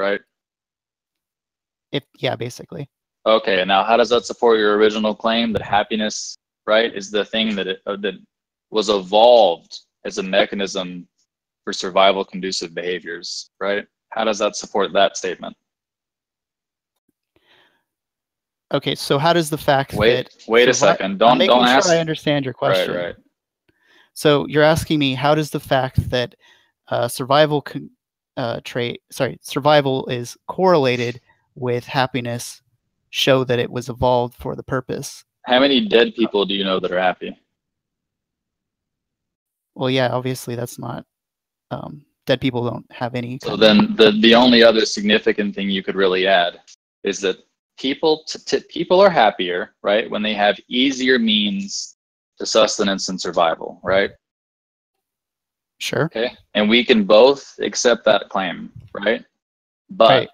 right? Yeah, basically. Okay, now how does that support your original claim that happiness, right, is the thing that was evolved as a mechanism for survival conducive behaviors, right? How does that support that statement? Okay, so how does the fact that wait a second. I'm making Don't sure ask. I understand your question. Right. So you're asking me, how does the fact that survival is correlated with happiness show that it was evolved for the purpose? How many dead people do you know that are happy? Well, yeah, obviously that's not. Dead people don't have any. So then the only other significant thing you could really add is that people are happier, right, when they have easier means to sustenance and survival, right? Sure. Okay. And we can both accept that claim, right? But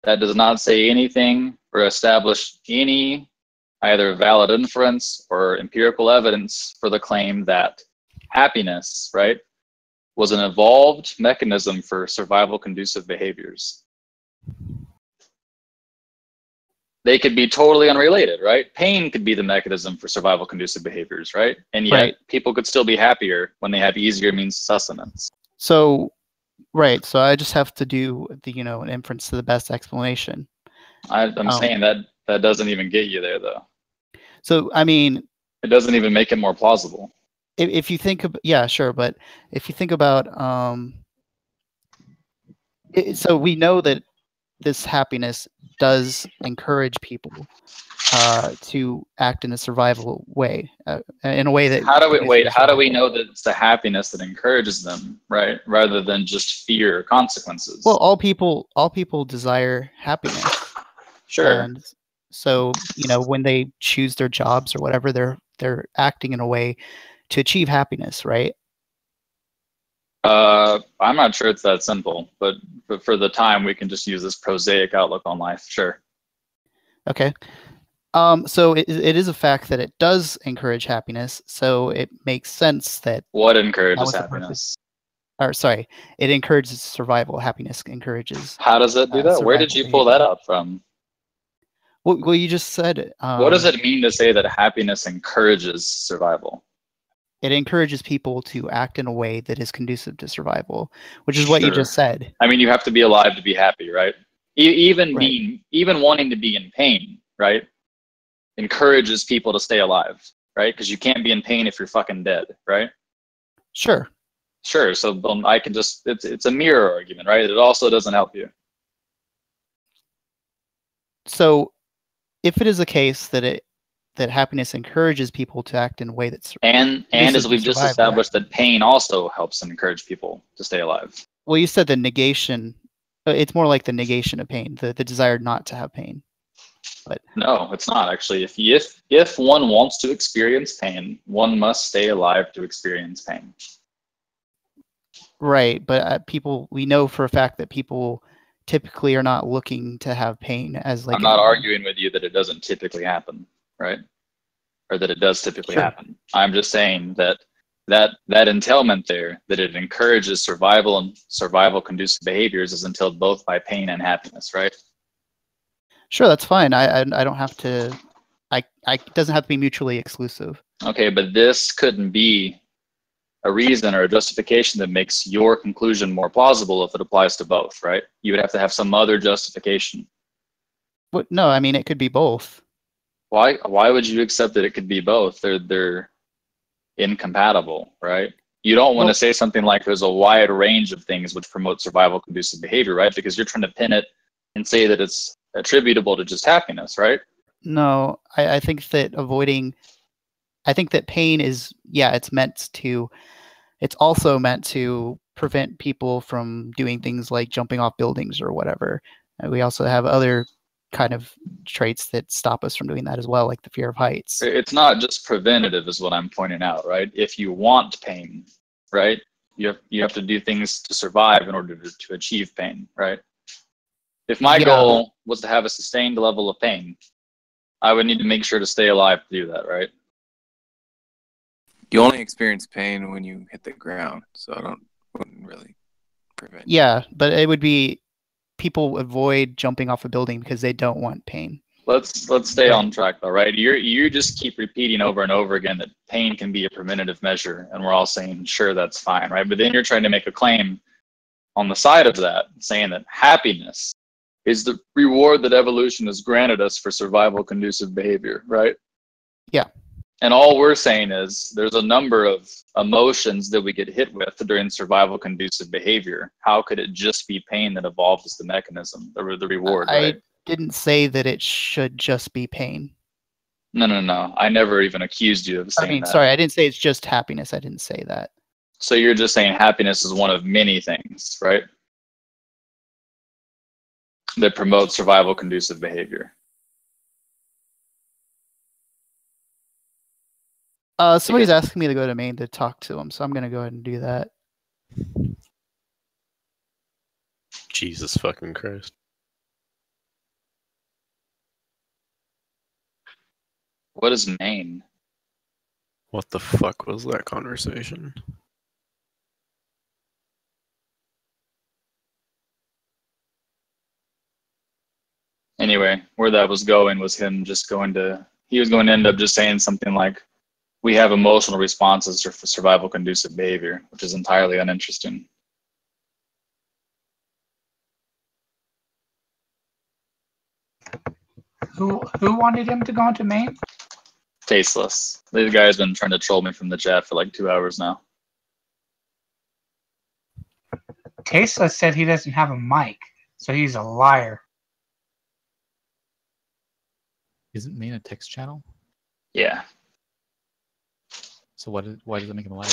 that does not say anything or establish any either valid inference or empirical evidence for the claim that happiness, right, was an evolved mechanism for survival conducive behaviors. They could be totally unrelated, right? Pain could be the mechanism for survival conducive behaviors, right? And yet people could still be happier when they have easier means of sustenance. So, so I just have to do an inference to the best explanation. I'm saying that doesn't even get you there, though. So, I mean, it doesn't even make it more plausible. If you think about, yeah, sure, but if you think about, so we know that this happiness does encourage people to act in a survival way, in a way that. How do we know that it's the happiness that encourages them, right, rather than just fear or consequences? Well, all people desire happiness. Sure. And so when they choose their jobs or whatever, they're acting in a way to achieve happiness, right? I'm not sure it's that simple, but for the time, we can just use this prosaic outlook on life. Sure. Okay. So it is a fact that it does encourage happiness. So it makes sense that. What encourages happiness? Or sorry, it encourages survival. Happiness encourages. How does it do that? Where did you pull that up from? Well, you just said. What does it mean to say that happiness encourages survival? It encourages people to act in a way that is conducive to survival, which is what you just said. I mean, you have to be alive to be happy, right? Even wanting to be in pain, right, encourages people to stay alive, right? Because you can't be in pain if you're fucking dead, right? Sure. So I can just, it's a mirror argument, right? It also doesn't help you. So if it is a case that happiness encourages people to act in a way that's and as we've just established, that pain also helps encourage people to stay alive. Well, you said the negation. It's more like the negation of pain, the desire not to have pain. But no, it's not actually. If one wants to experience pain, one must stay alive to experience pain. Right, but we know for a fact that people typically are not looking to have pain as like. I'm not arguing with you that it doesn't typically happen, right? Or that it does typically happen. I'm just saying that entailment there, that it encourages survival and survival conducive behaviors, is entailed both by pain and happiness, right? Sure, that's fine. I don't have to. It doesn't have to be mutually exclusive. Okay, but this couldn't be a reason or a justification that makes your conclusion more plausible if it applies to both, right? You would have to have some other justification. What? No, I mean it could be both. Why would you accept that it could be both? They're incompatible, right? You don't want to say something like there's a wide range of things which promote survival conducive behavior, right? Because you're trying to pin it and say that it's attributable to just happiness, right? No, I think that pain is, it's also meant to prevent people from doing things like jumping off buildings or whatever. We also have other kind of traits that stop us from doing that as well, like the fear of heights. It's not just preventative is what I'm pointing out, right? If you want pain, right, you have to do things to survive in order to achieve pain, right? If my goal was to have a sustained level of pain, I would need to make sure to stay alive to do that, right? You only experience pain when you hit the ground, so wouldn't really prevent. Yeah, but it would be people avoid jumping off a building because they don't want pain. Let's stay on track though, right? You just keep repeating over and over again that pain can be a preventative measure, and we're all saying sure, that's fine, right? But then you're trying to make a claim on the side of that, saying that happiness is the reward that evolution has granted us for survival conducive behavior, right? Yeah. And all we're saying is there's a number of emotions that we get hit with during survival conducive behavior. How could it just be pain that evolved as the mechanism, the reward, right? I didn't say that it should just be pain. No. I never even accused you of saying that. Sorry, I didn't say it's just happiness. I didn't say that. So you're just saying happiness is one of many things, right? That promote survival conducive behavior. Somebody's asking me to go to Maine to talk to him, so I'm going to go ahead and do that. Jesus fucking Christ. What is Maine? What the fuck was that conversation? Anyway, where that was going was him just going to, he was going to end up just saying something like, we have emotional responses for survival conducive behavior, which is entirely uninteresting. Who wanted him to go into Maine? Tasteless. The guy's been trying to troll me from the chat for like 2 hours now. Tasteless said he doesn't have a mic, so he's a liar. Isn't Maine a text channel? Yeah. So why does it make him a liar?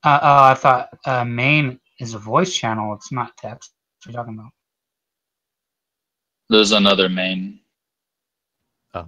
I thought Maine is a voice channel. It's not text. What are you talking about? There's another Maine. Oh.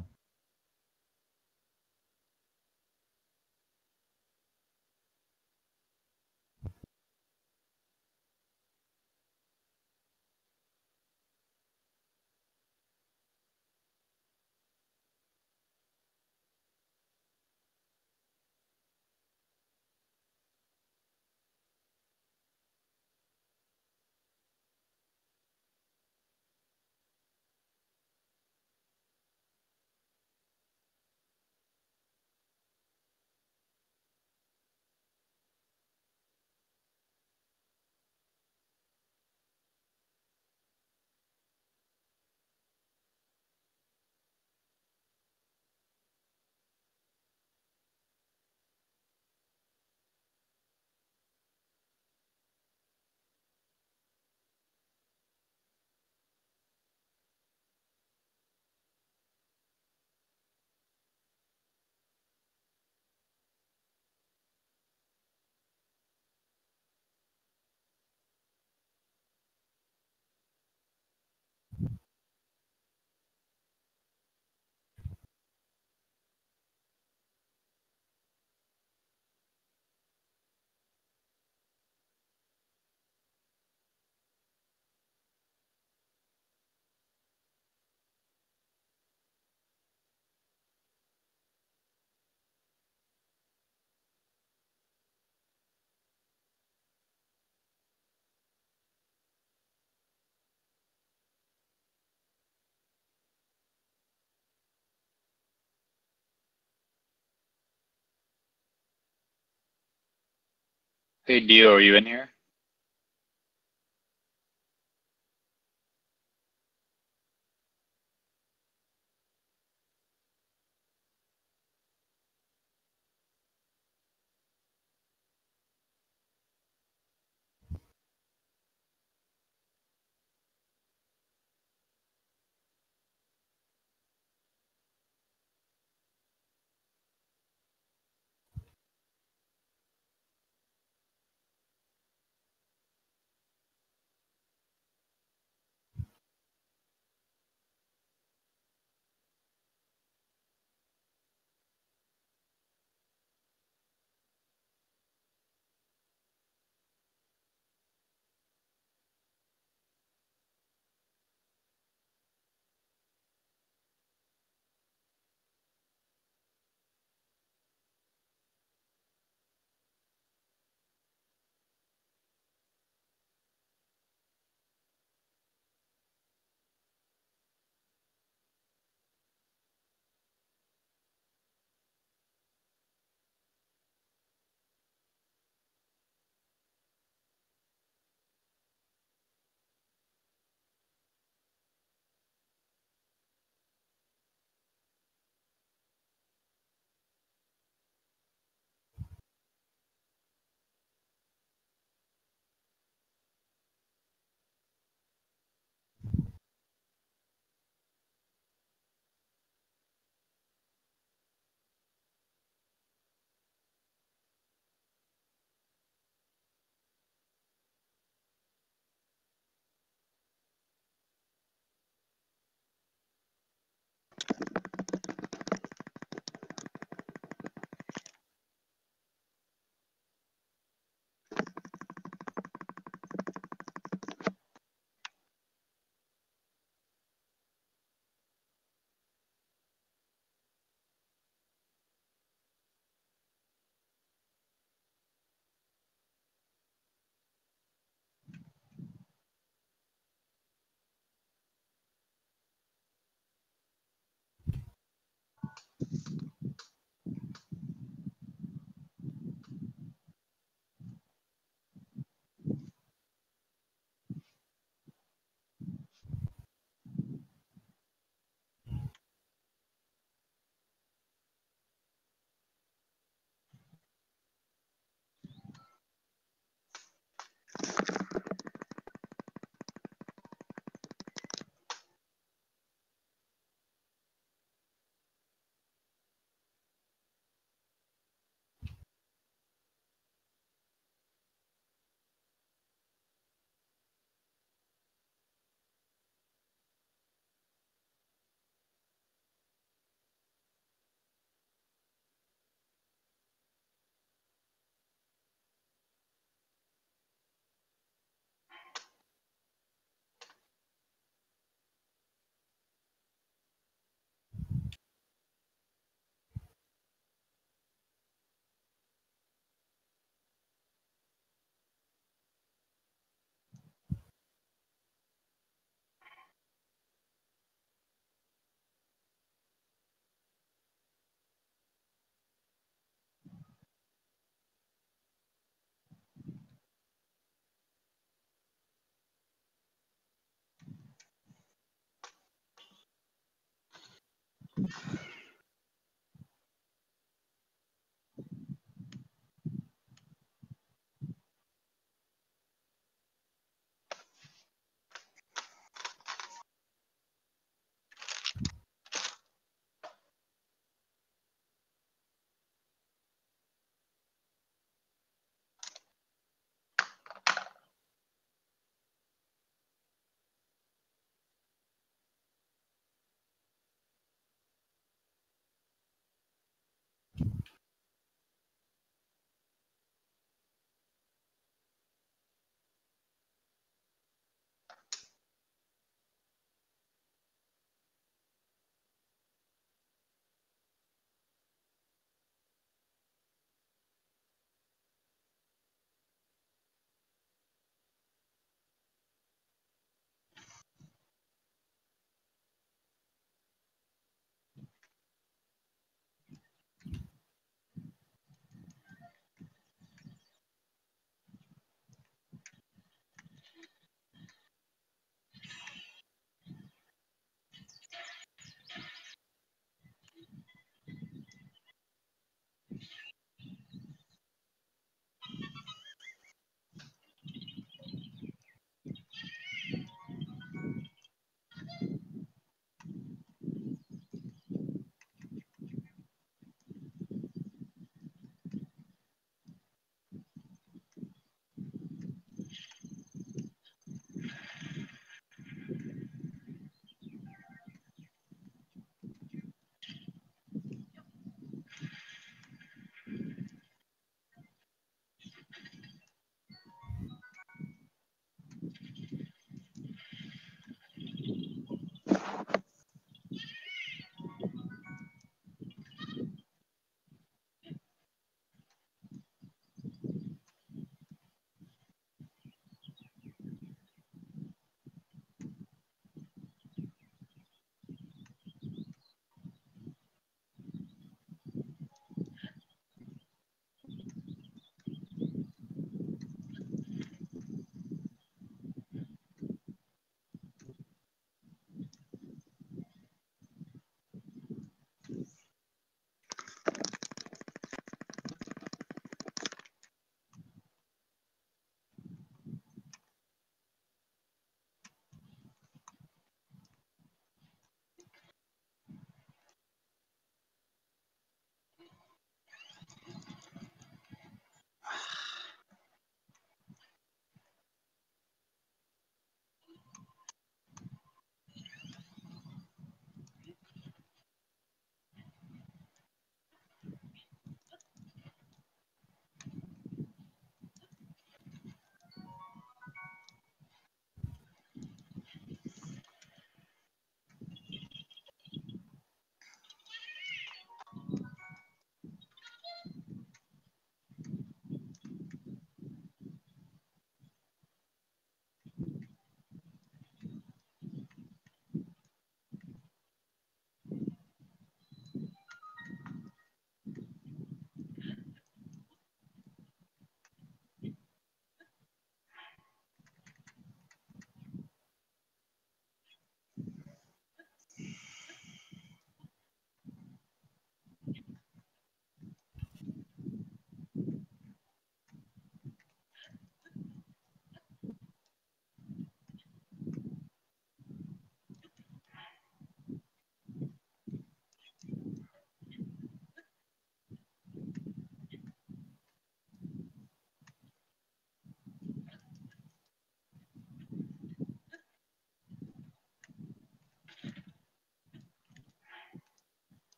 Hey, Dio, are you in here?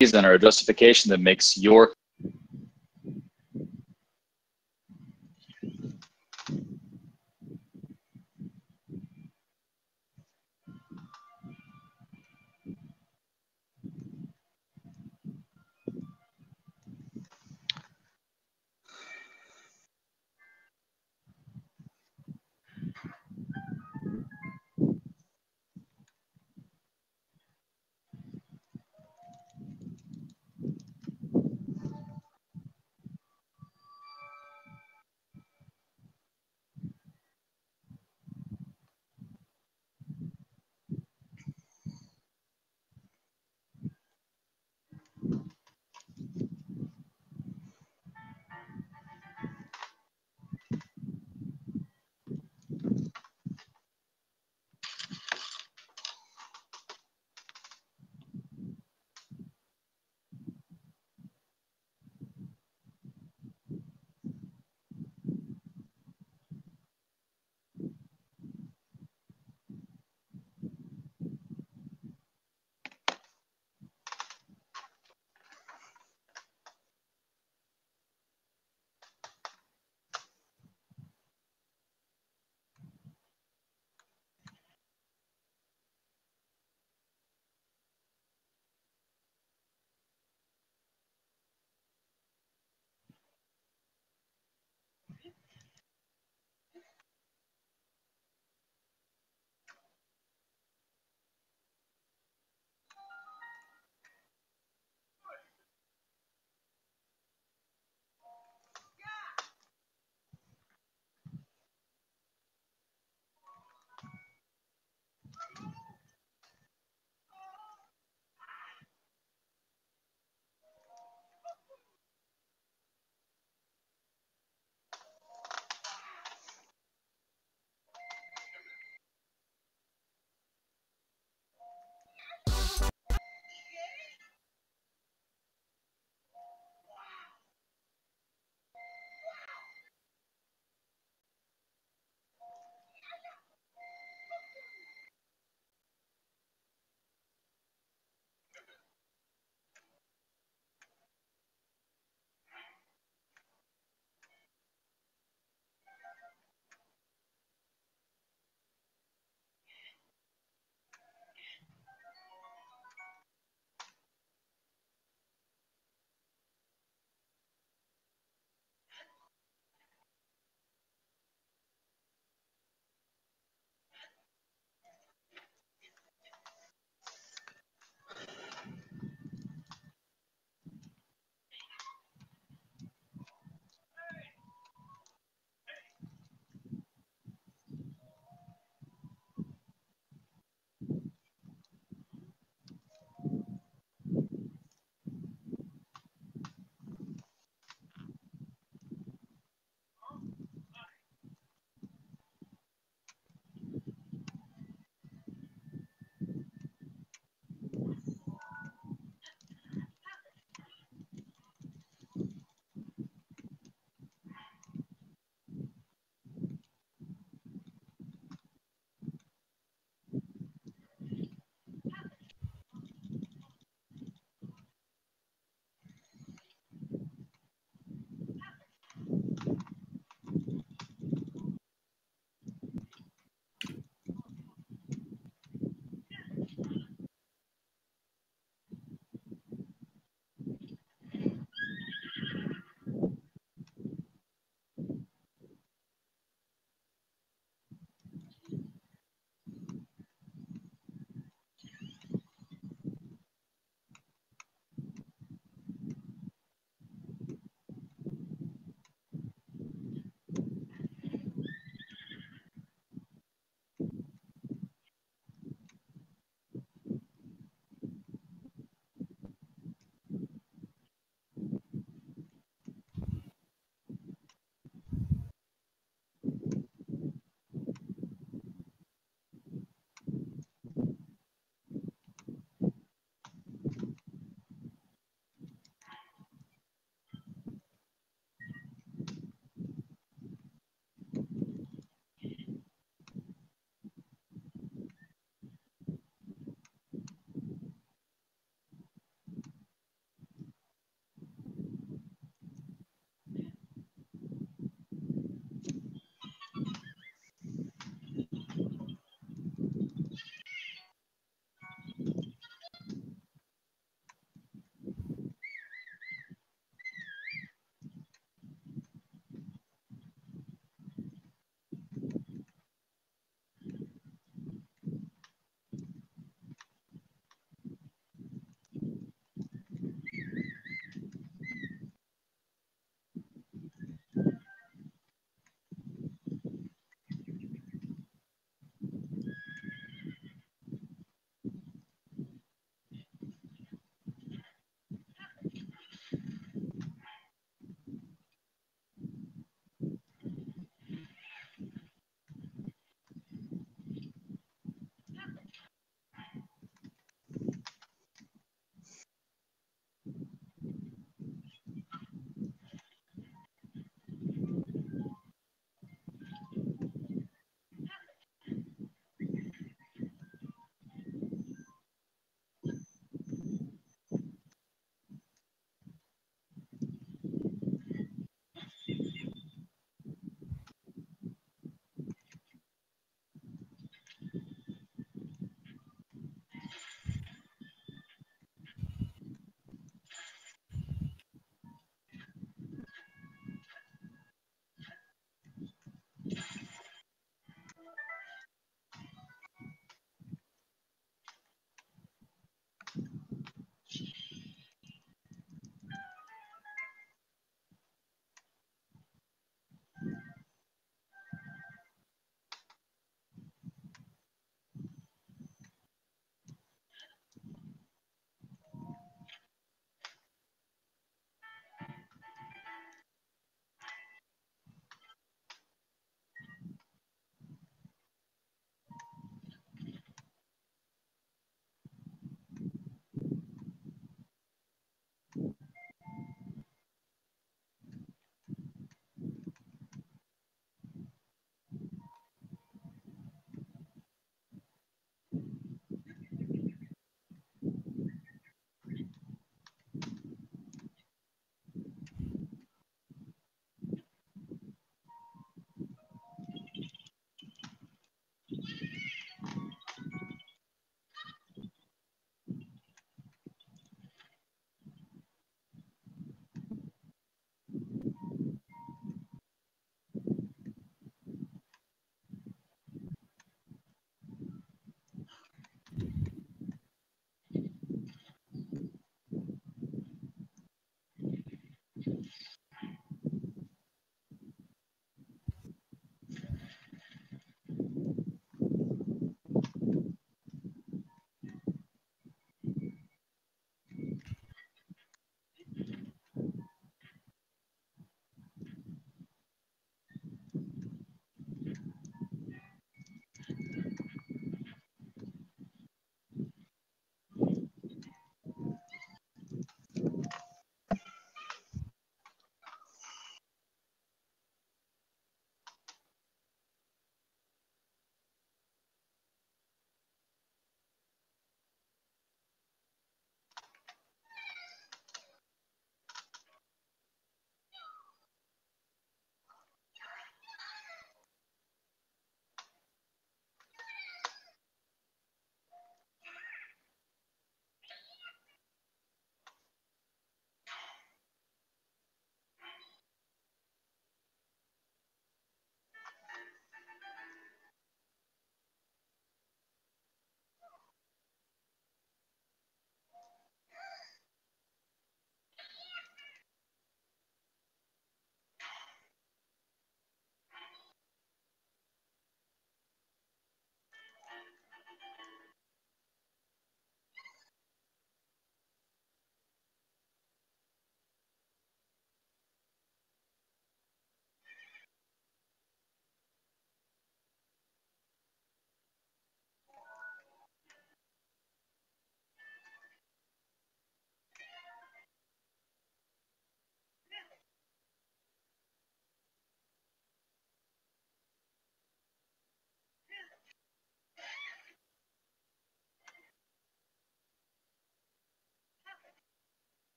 Reason or a justification that makes your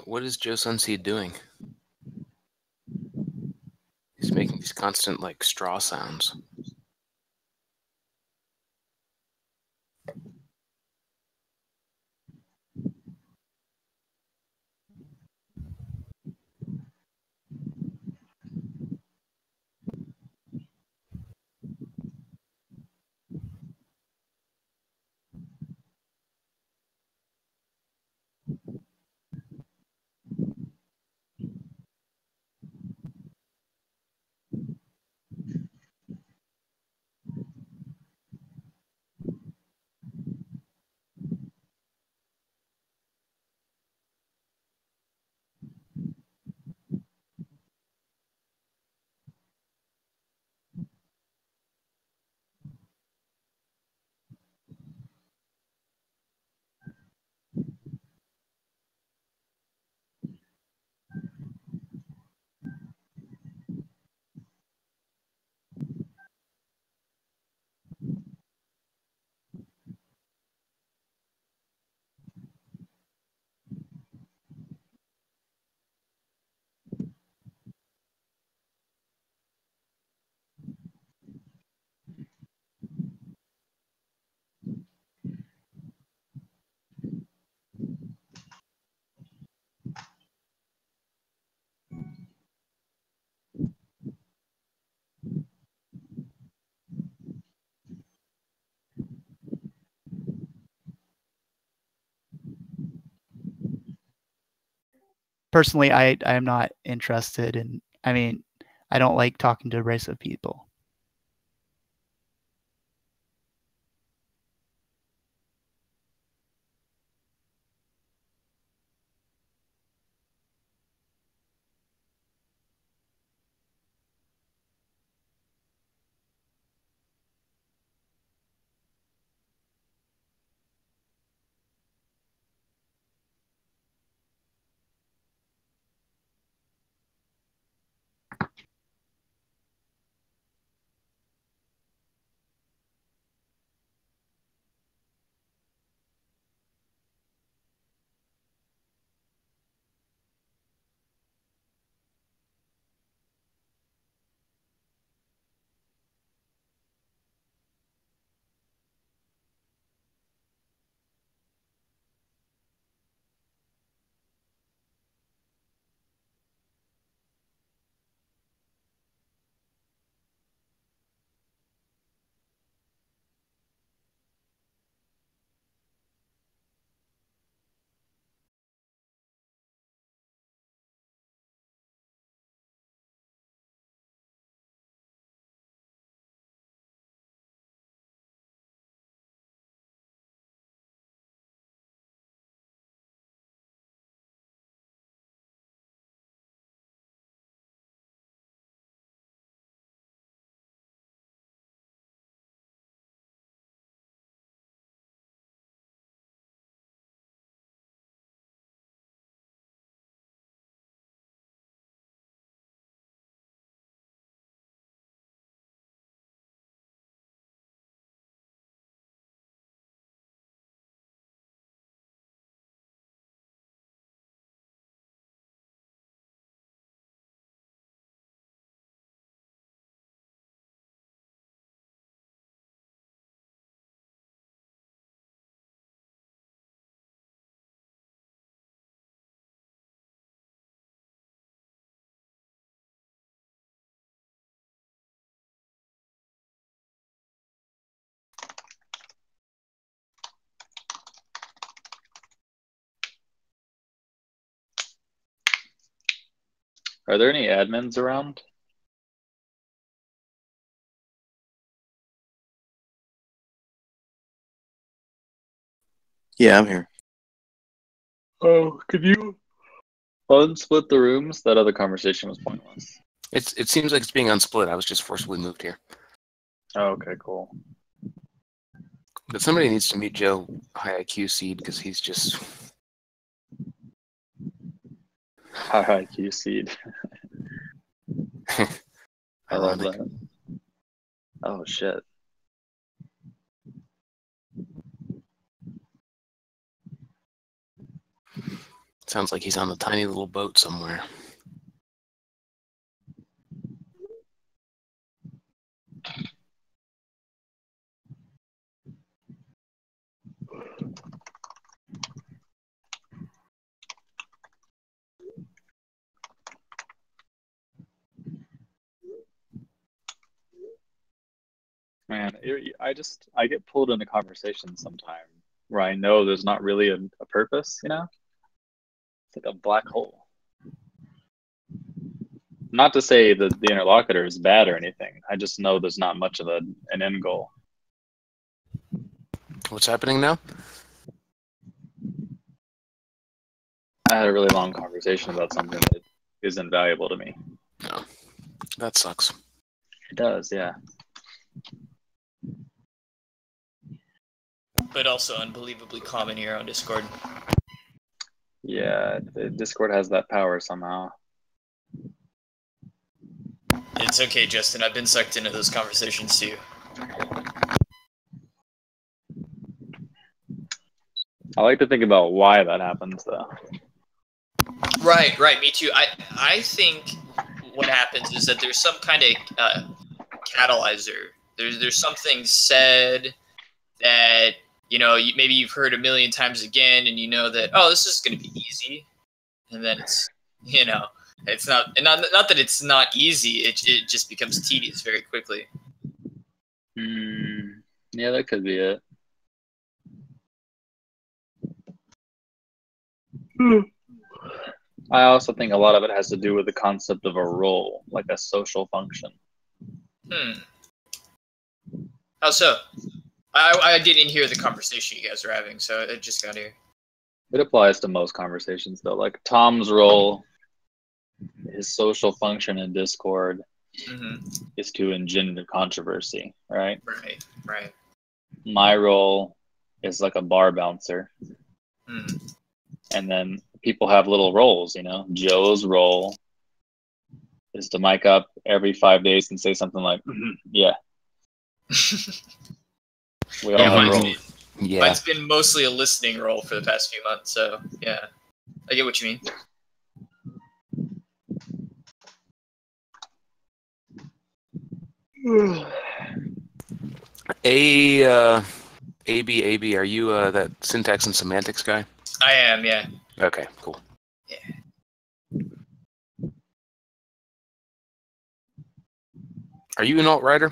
What is Joe Sunseed doing? He's making these constant, like, straw sounds. Personally, I am not interested in. I mean, I don't like talking to abrasive people. Are there any admins around? Yeah, I'm here. Oh, could you unsplit the rooms? That other conversation was pointless. It seems like it's being unsplit. I was just forcibly moved here. Oh, okay, cool. But somebody needs to meet Joe High IQ Seed because he's just. High IQ seed. I love Ironic. that. Oh shit. Sounds like he's on a tiny little boat somewhere. Man, I get pulled into conversations sometimes where I know there's not really a purpose, you know? It's like a black hole. Not to say that the interlocutor is bad or anything. I just know there's not much of an end goal. What's happening now? I had a really long conversation about something that is invaluable to me. No. That sucks. It does, yeah. But also unbelievably common here on Discord. Yeah, Discord has that power somehow. It's okay, Justin. I've been sucked into those conversations too. I like to think about why that happens, though. Right, me too. I think what happens is that there's some kind of catalyzer. There's something said that, you know, maybe you've heard a million times again, and you know that, oh, this is going to be easy, and then it's, you know, it's not, and not that it's not easy. It just becomes tedious very quickly. Yeah, that could be it. I also think a lot of it has to do with the concept of a role, like a social function. How so? I didn't hear the conversation you guys were having, so it just got here. It applies to most conversations, though. Like Tom's role, his social function in Discord is to engender controversy, right? Right. My role is like a bar bouncer. And then people have little roles, you know? Joe's role is to mic up every 5 days and say something like, yeah. We all have roles. Yeah. Mine's been mostly a listening role for the past few months, so yeah. I get what you mean. AB, are you that syntax and semantics guy? I am, yeah. Okay, cool. Yeah. Are you an alt-writer?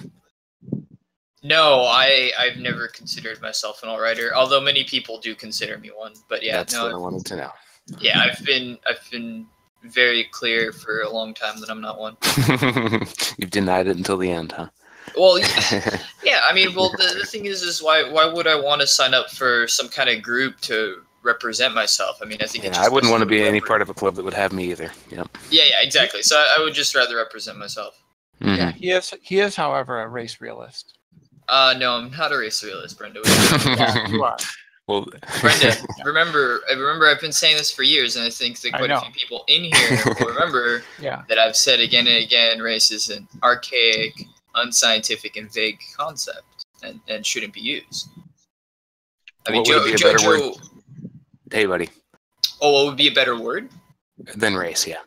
No, I've never considered myself an alt-writer, although many people do consider me one. But yeah, That's what I wanted to know. Yeah, I've been very clear for a long time that I'm not one. You've denied it until the end, huh? Well, yeah. I mean, well, the thing is why would I want to sign up for some kind of group to represent myself? I mean, I think I wouldn't want to be any part of a club that would have me either. Yep. Yeah, exactly. So I would just rather represent myself. Yeah, he is, however, a race realist. No, I'm not a race realist, Brenda. Yeah, you are. Well, Brenda, remember, I've been saying this for years, and I think that quite a few people in here will remember that I've said again and again, race is an archaic, unscientific, and vague concept, and shouldn't be used. I mean, Joe. Hey, buddy. Oh, what would be a better word? Than race, yeah.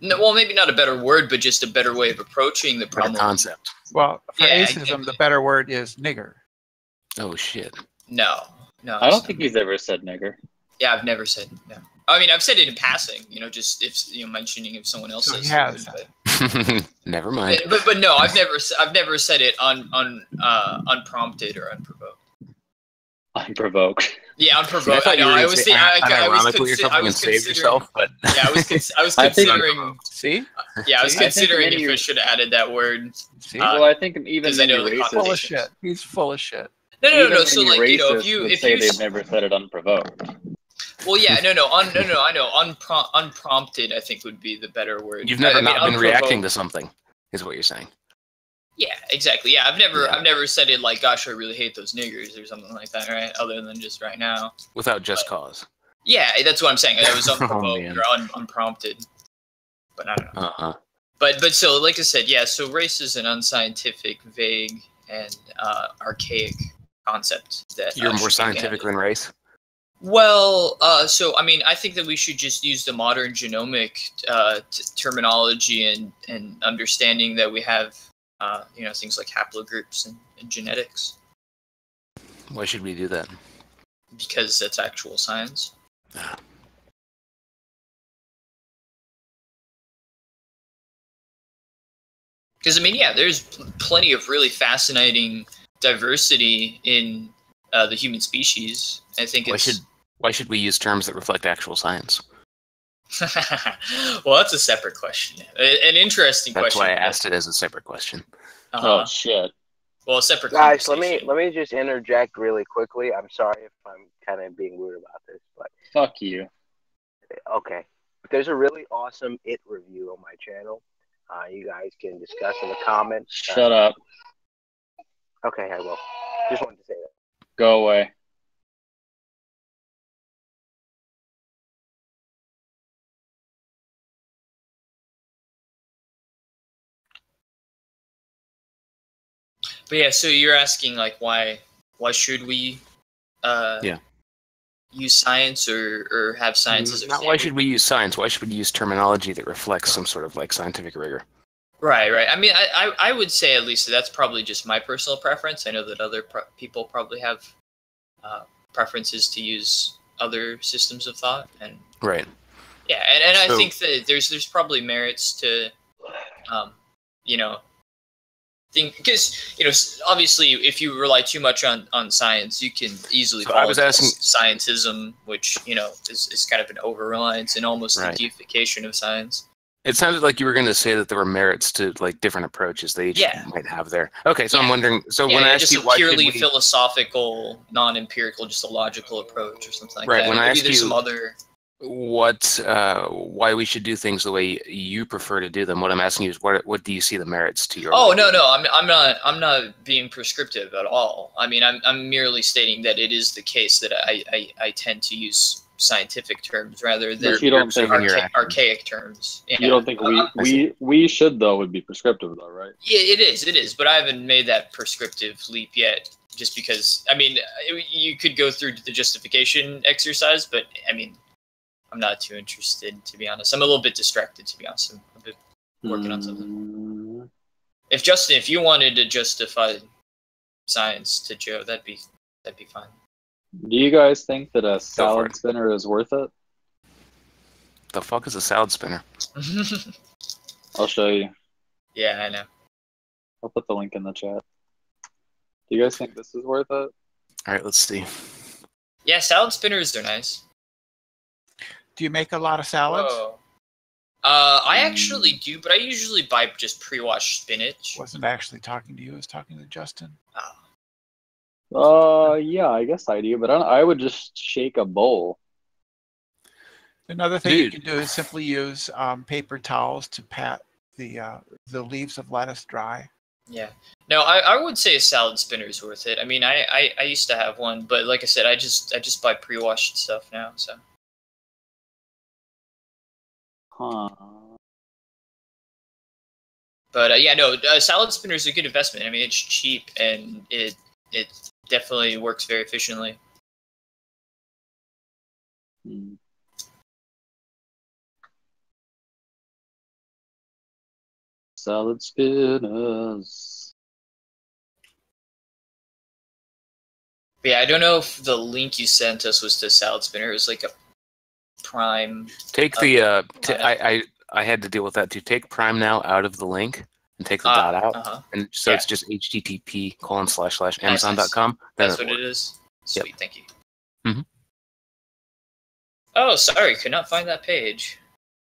No, well, maybe not a better word, but just a better way of approaching the problem. Better concept. Well, for atheism, the better word is nigger. Oh, shit. No. I don't think he's ever said nigger. Yeah, I've never said no. I mean, I've said it in passing, you know, just if mentioning if someone else says it. But, never mind. But no, I've never said it unprompted or unprovoked. Unprovoked. Yeah, unprovoked. I know. I was considering yourself, but yeah, I was considering. See? Yeah, I was considering if I should have added that word. See? Well, I think even I know he's full of shit. He's full of shit. No. So like, you know, if you they've never said it unprovoked. Well, yeah, I know. Unprompted, I think would be the better word. You've never not been reacting to something, is what you're saying. Yeah, exactly. Yeah, I've never said it like, gosh, I really hate those niggers or something like that, right? Other than just right now. Without just cause. Yeah, that's what I'm saying. That was unprovoked man. or unprompted. But I don't know. Uh-huh. But so, like I said, yeah. So race is an unscientific, vague, and archaic concept that You're more should be scientific abandoned. than race? Well, so I mean, I think that we should just use the modern genomic terminology and understanding that we have, things like haplogroups and genetics, Why should we do that? because that's actual science. Ah. Because I mean, yeah, there's plenty of really fascinating diversity in the human species. I think Why should we use terms that reflect actual science? Well, that's a separate question. An interesting That's question. why I asked it as a separate question. Oh shit! Well, a separate Guys, let conversation. me just interject really quickly. I'm sorry if I'm kind of being rude about this, but Fuck you. okay. There's a really awesome It review on my channel. You guys can discuss in the comments. Shut up. Okay, I will. Just wanted to say that. Go away. But yeah, so you're asking like why should we use science or have science as a Not standard? why should we use science? Why should we use terminology that reflects some sort of like scientific rigor? Right. I mean, I would say at least that's probably just my personal preference. I know that other people probably have preferences to use other systems of thought, and Right. yeah, and I think that there's probably merits to, because obviously if you rely too much on science, you can easily fall into scientism, which is kind of an over reliance and almost the deification of science. It sounded like you were going to say that there were merits to like different approaches they each might have there. Okay, so I'm wondering. So when I asked you why purely philosophical, non-empirical, just a logical approach or something like that. When I asked you some other why we should do things the way you prefer to do them, what I'm asking you is what do you see the merits to your? Oh no, I'm not being prescriptive at all. I mean, I'm merely stating that it is the case that I tend to use scientific terms rather than archaic terms. Yeah. You don't think we should though would be prescriptive though, right? Yeah, it is, but I haven't made that prescriptive leap yet. Just because, I mean, you could go through the justification exercise, but I mean, I'm not too interested, to be honest. I'm a little bit distracted, to be honest. I'm a bit working on something. If you wanted to justify science to Joe, that'd be fine. Do you guys think that a salad spinner is worth it? The fuck is a salad spinner? I'll show you. Yeah, I know. I'll put the link in the chat. Do you guys think this is worth it? All right, let's see. Yeah, salad spinners are nice. Do you make a lot of salads? Whoa. I actually do, but I usually buy just pre-washed spinach. Wasn't actually talking to you. I was talking to Justin. Yeah, I guess I do, but I would just shake a bowl. Another thing you can do is simply use paper towels to pat the leaves of lettuce dry. Yeah. No, I would say a salad spinner is worth it. I mean, I used to have one, but like I said, I just buy pre-washed stuff now, so. Huh. But yeah, no, salad spinner is a good investment. I mean, it's cheap and it definitely works very efficiently. Salad spinners. But yeah, I don't know if the link you sent us was to salad spinner. It was like a Prime. Take the I had to deal with that too. Take Prime Now out of the link and take the dot out, and so it's just http://amazon.com. That's what it is. Sweet, yep. Thank you. Mm-hmm. Oh, sorry, could not find that page.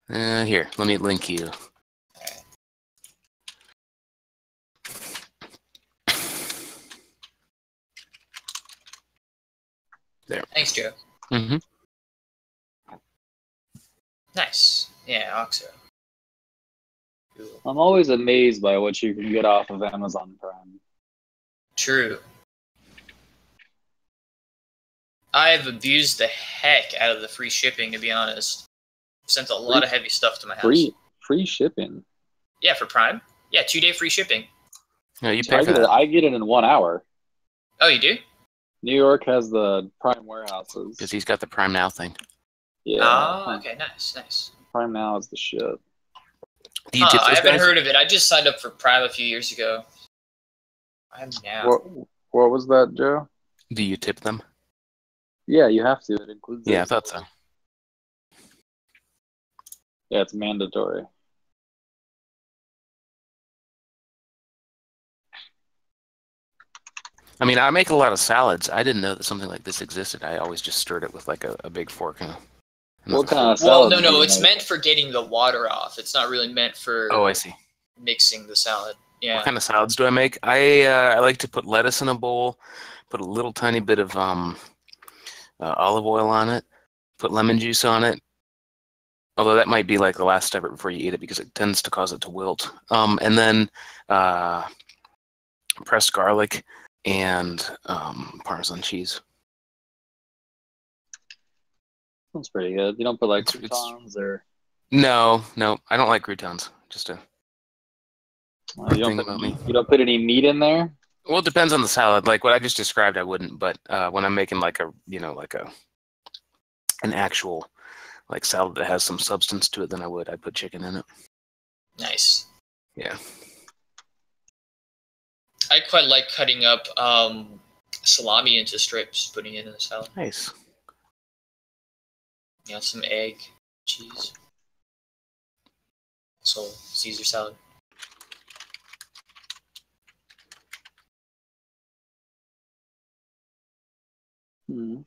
Here, let me link you. Right. There. Thanks, Joe. Mm-hmm. Nice. Yeah, Oxo. I'm always amazed by what you can get off of Amazon Prime. True. I've abused the heck out of the free shipping, to be honest. Sent a lot of heavy stuff to my house. Free shipping? Yeah, for Prime. Yeah, 2-day free shipping. No, you pay for that. I get it in 1 hour. Oh, you do? New York has the Prime warehouses. Because he's got the Prime Now thing. Yeah. Oh, okay, nice. Prime Now is the shit. Do you tip I those haven't guys? heard of it. I just signed up for Prime a few years ago. I'm now. What was that, Joe? Do you tip them? Yeah, you have to. It includes. Yeah, I thought so. Yeah, it's mandatory. I mean, I make a lot of salads. I didn't know that something like this existed. I always just stirred it with like a big fork. What kind of Well, salad? no, it's meant for getting the water off. It's not really meant for. Oh, I see. Mixing the salad. Yeah. What kind of salads do I make? I like to put lettuce in a bowl, put a little tiny bit of olive oil on it, put lemon juice on it. Although that might be like the last step before you eat it because it tends to cause it to wilt. And then pressed garlic and Parmesan cheese. That's pretty good. You don't put like croutons or. No, I don't like croutons. Just a. You don't put any meat in there. Well, it depends on the salad. Like what I just described, I wouldn't. But when I'm making like an actual like salad that has some substance to it, then I would. I'd put chicken in it. Nice. Yeah. I quite like cutting up salami into strips, putting it in the salad. Nice. Yeah, some egg, cheese. So Caesar salad. Hmm.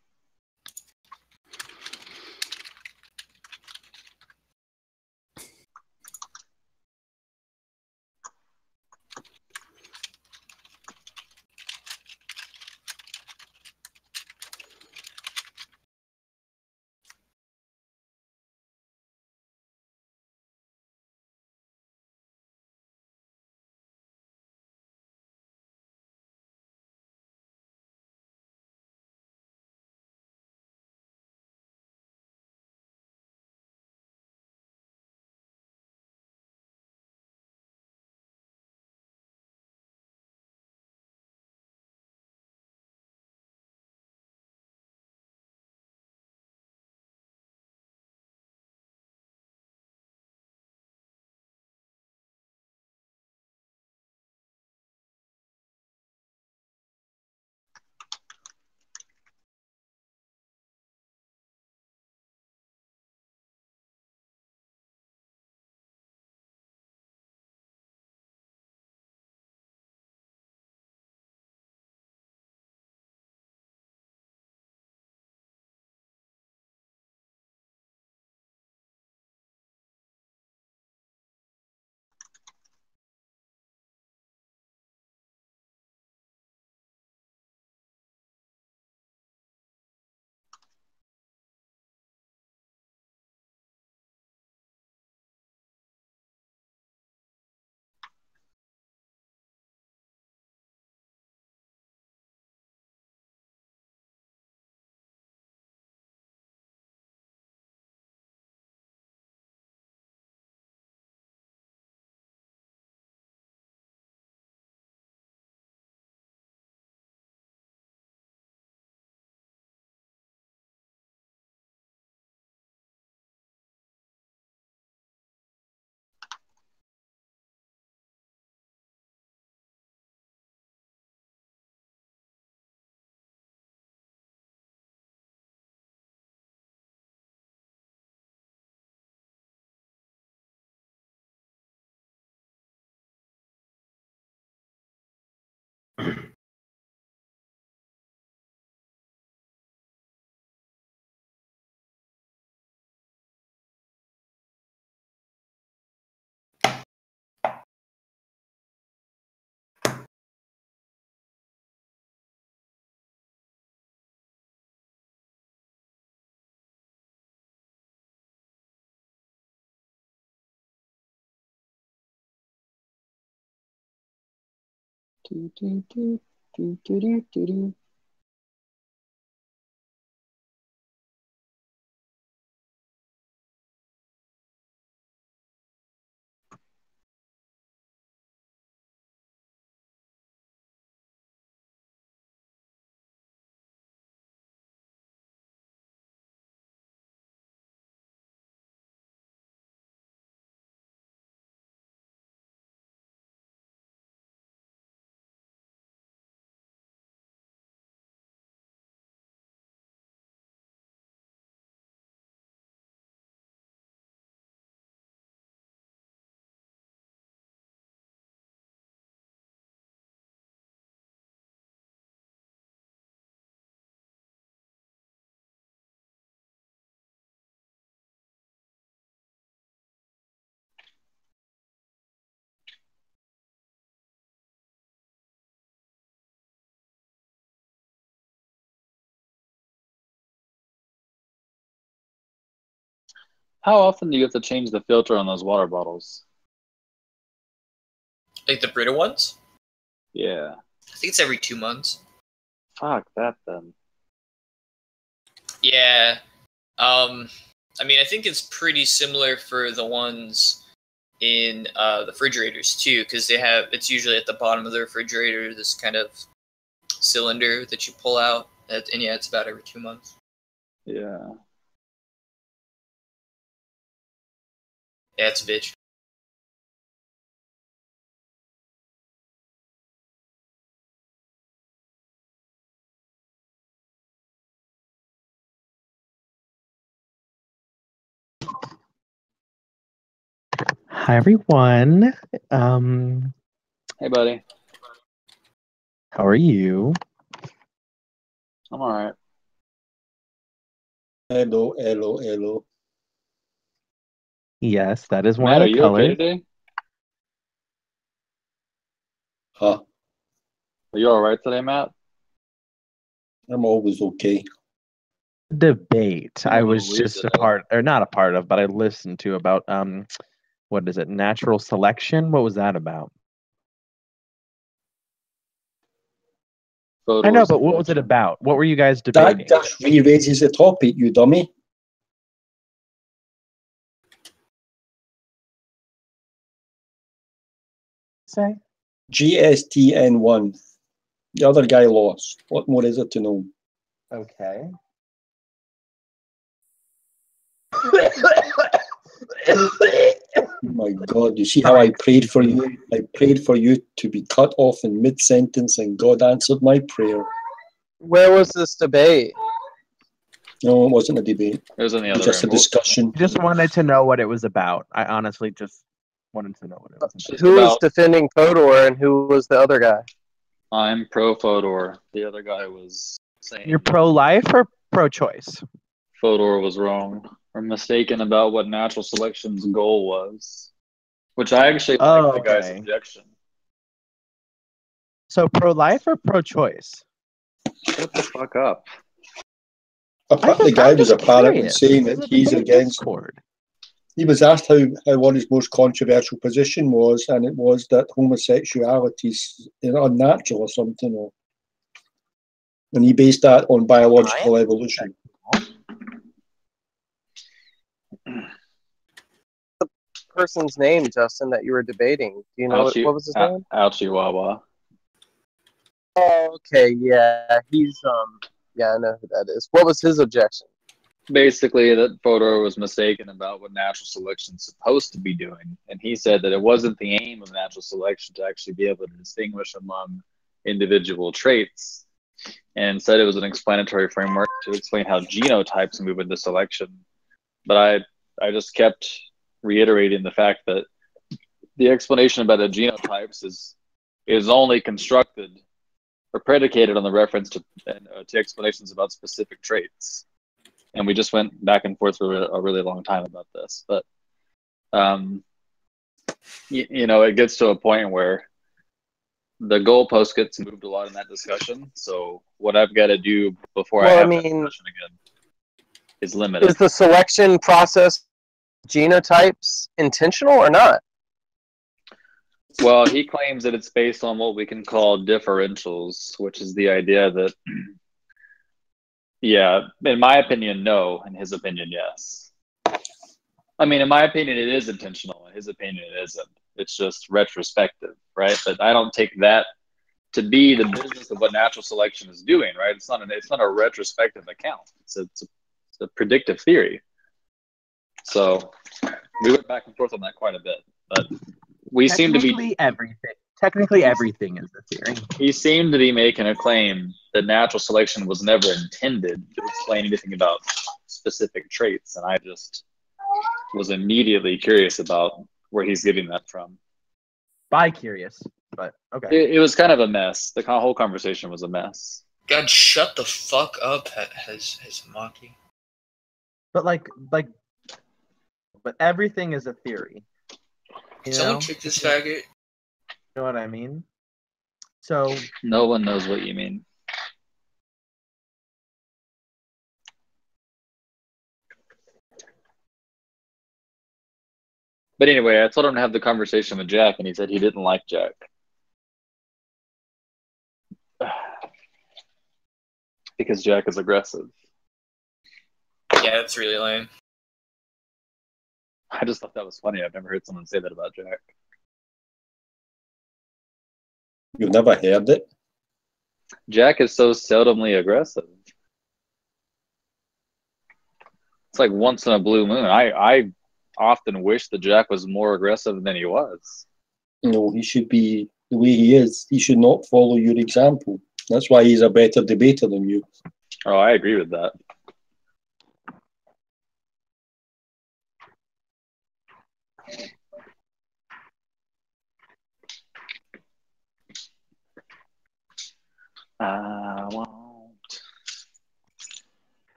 How often do you have to change the filter on those water bottles? Like the Brita ones? Yeah. I think it's every 2 months. Fuck that then. Yeah. I mean, I think it's pretty similar for the ones in the refrigerators too, because it's usually at the bottom of the refrigerator, this kind of cylinder that you pull out, and yeah, it's about every 2 months. Yeah. Yeah, it's a bitch. Hi everyone. Hey, buddy. How are you? I'm all right. Hello. Yes, that is one Matt, of are the you colors. okay today? Huh? Are you all right today, Matt? I'm always okay. Debate. I'm a I little was weird just a today. part, or not a part of, but I listened to about what is it? Natural selection. What was that about? I know, but what was it about? What were you guys debating? That re-raises the topic, you dummy. Say? GSTN1. The other guy lost. What more is there to know? Okay. My God, you see how I prayed for you? I prayed for you to be cut off in mid-sentence, and God answered my prayer. Where was this debate? No, it wasn't a debate. It was in the It was other just a room. discussion. Just wanted to know what it was about. I honestly just wanted to know what it was about. Who was defending Fodor and who was the other guy? I'm pro Fodor. The other guy was saying You're pro-life or pro-choice? Fodor was wrong or mistaken about what natural selection's goal was, which I actually like the guy's objection. So pro-life or pro-choice? Shut the fuck up. The guy was apparently saying that he's against. He was asked how what his most controversial position was, and it was that homosexuality is unnatural or something, and he based that on biological evolution. The person's name, Justin, that you were debating. Do you know what was his name? Chihuahua. Oh, okay, yeah, he's yeah, I know who that is. What was his objection? Basically, that Fodor was mistaken about what natural selection is supposed to be doing, and he said that it wasn't the aim of natural selection to actually be able to distinguish among individual traits, and said it was an explanatory framework to explain how genotypes move into selection. But I just kept reiterating the fact that the explanation about the genotypes is only constructed or predicated on the reference to explanations about specific traits. And we just went back and forth for a really long time about this. But, it gets to a point where the goalpost gets moved a lot in that discussion. So what I've got to do before I have that discussion again is limited. Is the selection process genotypes intentional or not? Well, he claims that it's based on what we can call differentials, which is the idea that, yeah, in my opinion, no. In his opinion, yes. I mean, in my opinion, it is intentional. In his opinion, it isn't. It's just retrospective, right? But I don't take that to be the business of what natural selection is doing, right? It's not a retrospective account. It's a predictive theory. So we went back and forth on that quite a bit, but we seem to be Technically, everything is the theory. He seemed to be making a claim that natural selection was never intended to explain anything about specific traits, and I just was immediately curious about where he's getting that from. Bi-curious, but okay. It was kind of a mess. The whole conversation was a mess. God, shut the fuck up, has Maki. But but everything is a theory. Someone kick this faggot. You know what I mean? So no one knows what you mean. But anyway, I told him to have the conversation with Jack, and he said he didn't like Jack. Because Jack is aggressive. Yeah, that's really lame. I just thought that was funny. I've never heard someone say that about Jack. You've never heard it? Jack is so seldomly aggressive. It's like once in a blue moon. I often wish that Jack was more aggressive than he was. No, he should be the way he is. He should not follow your example. That's why he's a better debater than you. Oh, I agree with that. I won't.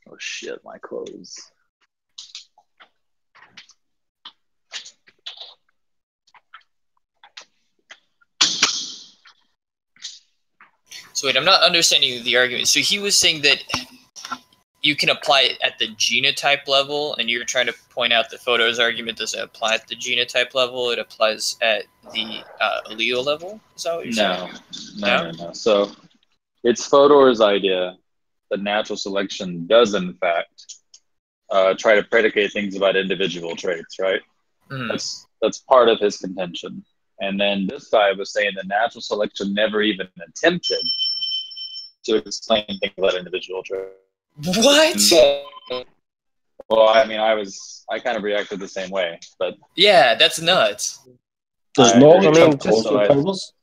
Oh shit, my clothes. So wait, I'm not understanding the argument. So he was saying that you can apply it at the genotype level, and you're trying to point out that Fodor's argument doesn't apply at the genotype level. It applies at the allele level. Is that what you're saying? No. So it's Fodor's idea that natural selection does, in fact, try to predicate things about individual traits, right? That's part of his contention. And then this guy was saying that natural selection never even attempted to explain things about individual traits. What? Well, I mean, I kind of reacted the same way, but yeah, that's nuts. Does knowledge have causal powers?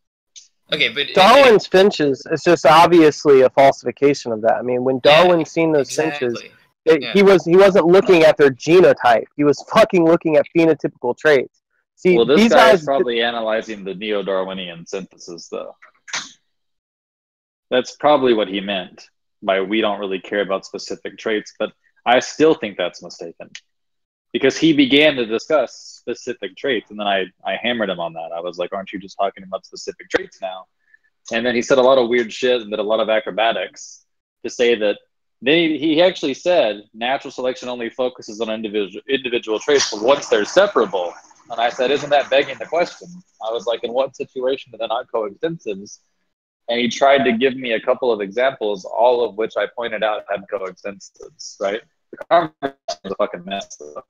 Okay, but Darwin's finches is just obviously a falsification of that. I mean, when Darwin seen those finches, he wasn't looking at their genotype. He was fucking looking at phenotypical traits. See, well, this these guy guys is probably analyzing the neo-Darwinian synthesis, though. That's probably what he meant by we don't really care about specific traits, but I still think that's mistaken. Because he began to discuss specific traits, and then I hammered him on that. I was like, aren't you just talking about specific traits now? And then he said a lot of weird shit and did a lot of acrobatics to say that. Then he actually said natural selection only focuses on individual traits, but once they're separable. And I said, isn't that begging the question? I was like, in what situation are they not coextensives? And he tried to give me a couple of examples, all of which I pointed out had coextensives, right? The conversation was a fucking mess, though.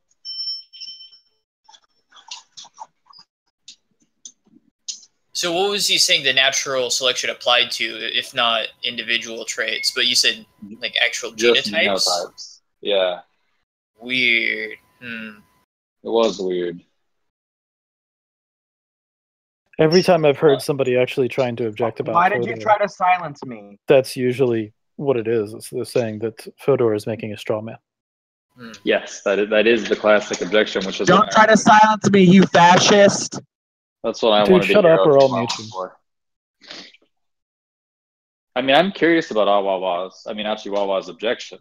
So what was he saying the natural selection applied to, if not individual traits? But you said like actual Just genotypes? genotypes. Yeah. Weird. It was weird. Every time I've heard somebody actually trying to object about Why did Fodor, you try to silence me? that's usually what it is. It's they're saying that Fodor is making a straw man. Yes, that is the classic objection, which is Don't try to silence me, you fascist. That's what I Dude, wanted to shut hear. up or I'll mute you. I mean, I'm curious about Wawa's objection.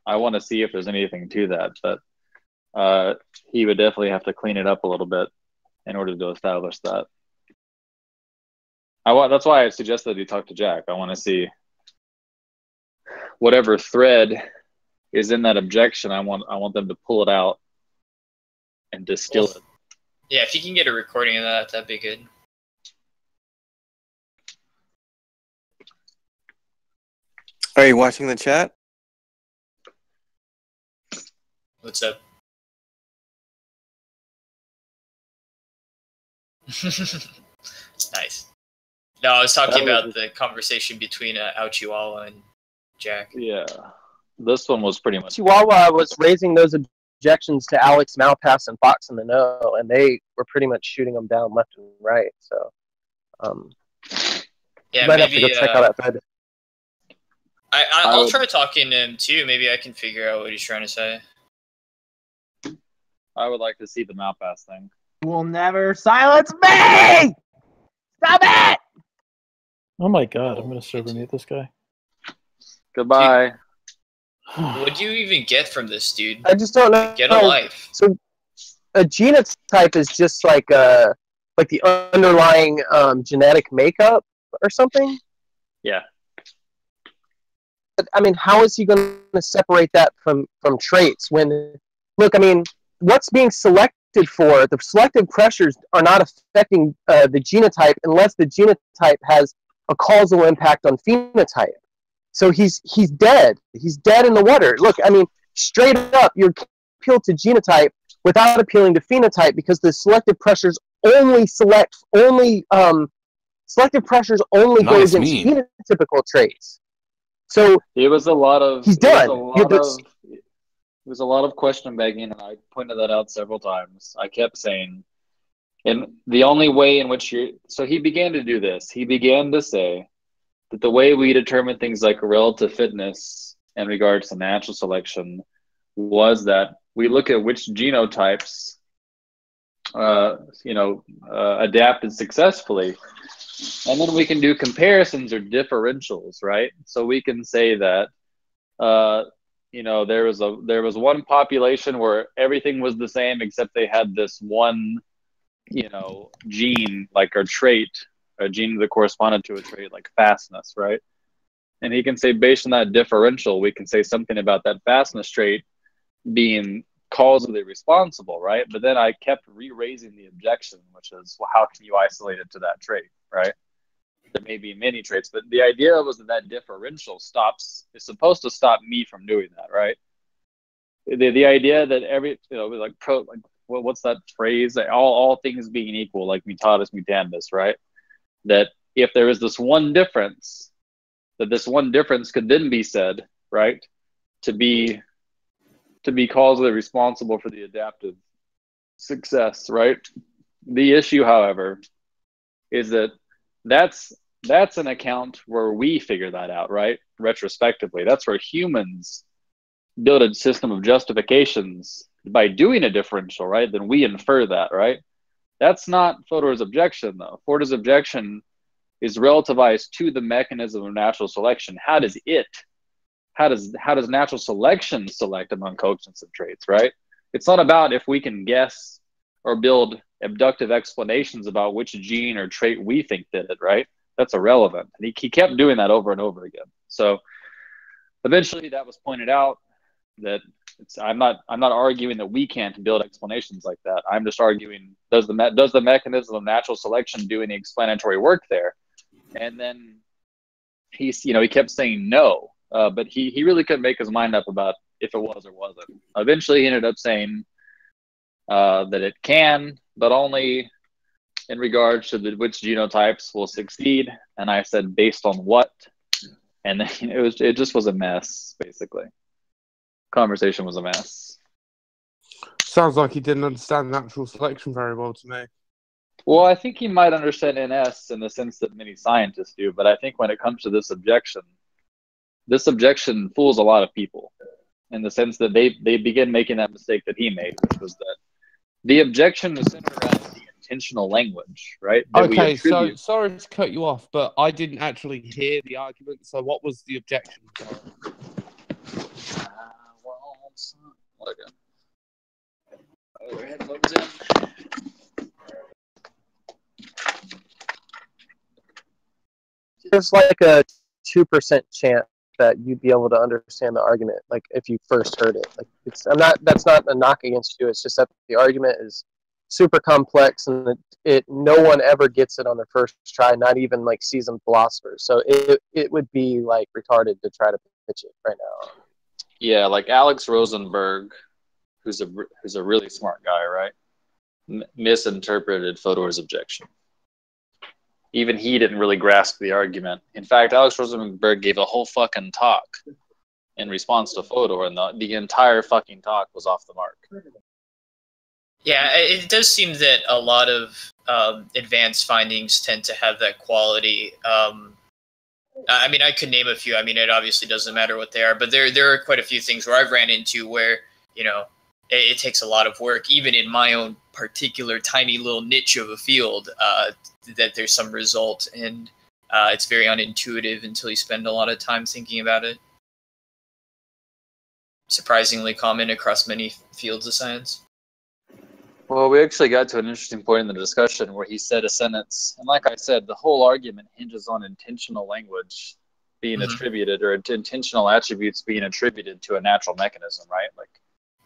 I want to see if there's anything to that, but he would definitely have to clean it up a little bit in order to establish that. That's why I suggested he talk to Jack. I want to see whatever thread is in that objection. I want them to pull it out and distill it. Yeah, if you can get a recording of that, that'd be good. Are you watching the chat? What's up? Nice. No, I was talking about the conversation between Chihuahua and Jack. Yeah, this one was pretty much. Chihuahua was raising those objections to Alex Malpass and Fox in the Know, and they were pretty much shooting them down left and right. So, yeah, you might have maybe to go check out that thread. I'll try talking to him too. Maybe I can figure out what he's trying to say. I would like to see the Malpass thing. Will never silence me! Stop it! Oh my god, I'm gonna server mute this guy. Goodbye. What do you even get from this, dude? I just don't know. Get a life. So, a genotype is just like the underlying genetic makeup or something? Yeah. But, I mean, how is he going to separate that from traits when, look, I mean, what's being selected for, the selective pressures are not affecting the genotype unless the genotype has a causal impact on phenotype. So he's dead. He's dead in the water. Look, I mean, straight up, you appeal to genotype without appealing to phenotype because the selective pressures only selective pressures only go against phenotypical traits. So it was a lot of. He's done. It was a lot of question begging, and I pointed that out several times. I kept saying, and the only way in which so he began to do this. He began to say that the way we determine things like relative fitness in regards to natural selection was that we look at which genotypes, adapted successfully, and then we can do comparisons or differentials, right? So we can say that, there was one population where everything was the same except they had this one, gene, like a trait, a gene that corresponded to a trait like fastness, right? And he can say based on that differential, we can say something about that fastness trait being causally responsible, right? But then I kept re-raising the objection, which is, well, how can you isolate it to that trait, right? There may be many traits, but the idea was that differential is supposed to stop me from doing that, right? The idea that what's that phrase? All things being equal, like mutatis mutandis, right? That if there is this one difference, that this one difference could then be said, right, to be causally responsible for the adaptive success, right? The issue, however, is that that's an account where we figure that out, right? Retrospectively, that's where humans build a system of justifications by doing a differential, right? Then we infer that, right? That's not Fodor's objection, though. Fodor's objection is relativized to the mechanism of natural selection. How does natural selection select among coextensive traits, right? It's not about if we can guess or build abductive explanations about which gene or trait we think did it, right? That's irrelevant. And he kept doing that over and over again. So eventually that was pointed out that I'm not arguing that we can't build explanations like that. I'm just arguing, does the mechanism of natural selection do any explanatory work there? And then he kept saying no, but he really couldn't make his mind up about if it was or wasn't. Eventually he ended up saying that it can, but only in regards to which genotypes will succeed. And I said, based on what? And then it just was a mess, basically. Conversation was a mess. Sounds like he didn't understand natural selection very well to me. Well, I think he might understand NS in the sense that many scientists do, but I think when it comes to this objection fools a lot of people in the sense that they begin making that mistake that he made, which was that the objection is centered around the intentional language, right? Okay, so sorry to cut you off, but I didn't actually hear the argument, so what was the objection? There's like a 2% chance that you'd be able to understand the argument, like if you first heard it. Like that's not a knock against you. It's just that the argument is super complex, and no one ever gets it on their first try, not even like seasoned philosophers. So it would be like retarded to try to pitch it right now. Yeah, like Alex Rosenberg, who's a really smart guy, right? Misinterpreted Fodor's objection. Even he didn't really grasp the argument. In fact, Alex Rosenberg gave a whole fucking talk in response to Fodor, and the entire fucking talk was off the mark. Yeah, it does seem that a lot of advanced findings tend to have that quality. I mean, I could name a few. I mean, it obviously doesn't matter what they are, but there are quite a few things where I've ran into where, you know, it takes a lot of work, even in my own particular tiny little niche of a field, that there's some result, and it's very unintuitive until you spend a lot of time thinking about it. Surprisingly common across many fields of science. Well, we actually got to an interesting point in the discussion where he said a sentence, and like I said, the whole argument hinges on intentional language being attributed, or intentional attributes being attributed to a natural mechanism, right? Like,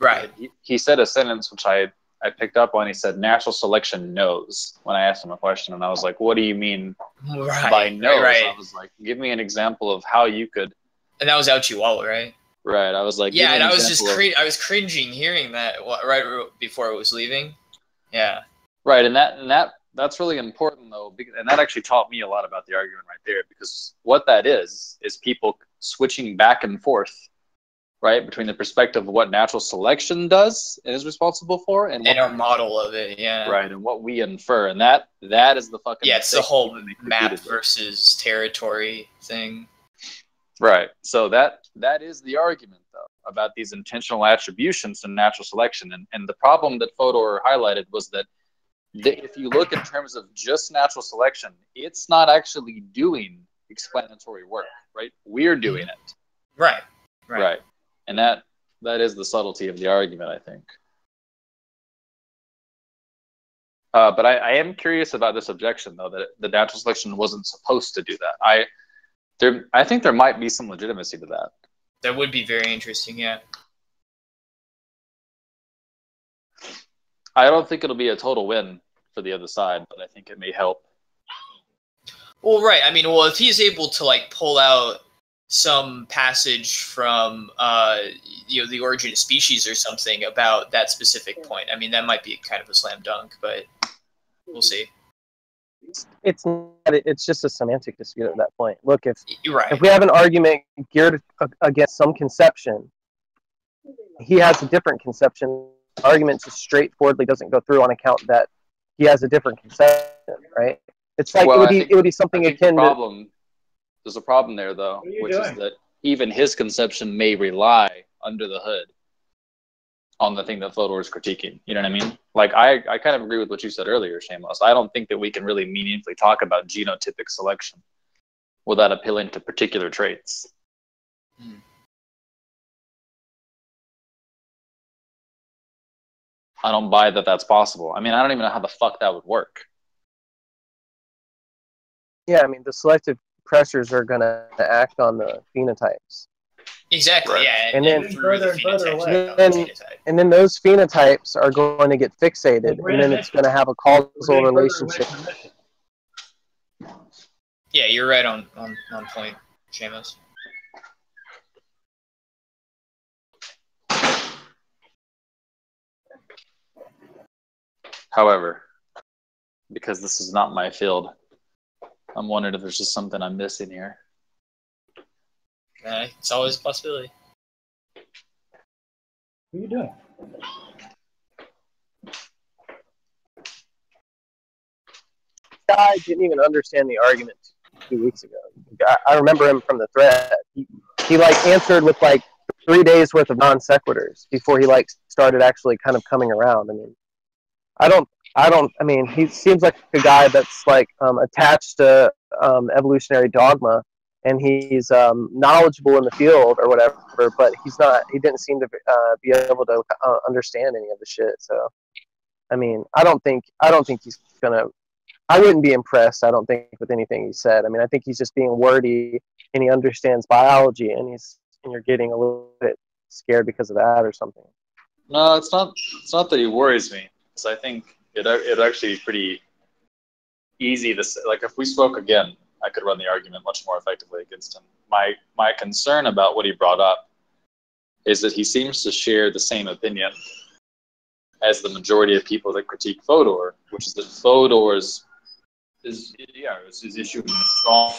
right. He said a sentence which I picked up on. He said, natural selection knows, when I asked him a question, and I was like, what do you mean by knows? Right. I was like, give me an example of how you could. And that was Ouchihuahua, right? Right. I was like, yeah, and I was just I was cringing hearing that right before I was leaving. Yeah. Right, and that's really important though, and that actually taught me a lot about the argument right there, because what that is people switching back and forth, right, between the perspective of what natural selection does and is responsible for, and our model of it, yeah. Right, and what we infer, and that is the fucking it's the whole map versus territory thing. Right, so that is the argument though about these intentional attributions to natural selection, and the problem that Fodor highlighted was that if you look in terms of just natural selection, it's not actually doing explanatory work, right? We're doing it. Right. And that is the subtlety of the argument, I think. But I am curious about this objection, though, that the natural selection wasn't supposed to do that. I think there might be some legitimacy to that. That would be very interesting, yeah. I don't think it'll be a total win for the other side, but I think it may help. Well, right. I mean, if he's able to like pull out some passage from the Origin of Species or something about that specific point, I mean, that might be kind of a slam dunk, but we'll see. It's just a semantic dispute at that point. Look, if if we have an argument geared against some conception, he has a different conception. The argument just straightforwardly doesn't go through on account that he has a different conception, right? It's like it would be something akin to. There's a problem there, though, which is that even his conception may rely under the hood on the thing that Fodor is critiquing. You know what I mean? Like, I kind of agree with what you said earlier, Shameless. I don't think that we can really meaningfully talk about genotypic selection without appealing to particular traits. I don't buy that that's possible. I mean, I don't even know how the fuck that would work. Yeah, I mean, the selective pressures are going to act on the phenotypes. Exactly, right. Yeah. And then further and further away. And then those phenotypes are going to get fixated, and then it's going to have a causal relationship. Yeah, you're right on point, Seamus. However, because this is not my field, I'm wondering if there's just something I'm missing here. It's always a possibility. What are you doing? I didn't even understand the argument 2 weeks ago. I remember him from the thread. He like answered with like 3 days worth of non sequiturs before he like started actually kind of coming around. I mean, he seems like a guy that's like attached to evolutionary dogma, and he's knowledgeable in the field or whatever, but he didn't seem to be able to understand any of the shit. So, I mean, I don't think he's gonna. I wouldn't be impressed, I don't think, with anything he said. I mean, I think he's just being wordy, and he understands biology, and you're getting a little bit scared because of that or something. No, it's not that he worries me. Because I think It'd actually be pretty easy to say, like, if we spoke again, I could run the argument much more effectively against him. My concern about what he brought up is that he seems to share the same opinion as the majority of people that critique Fodor, which is that Fodor's is issuing a strong.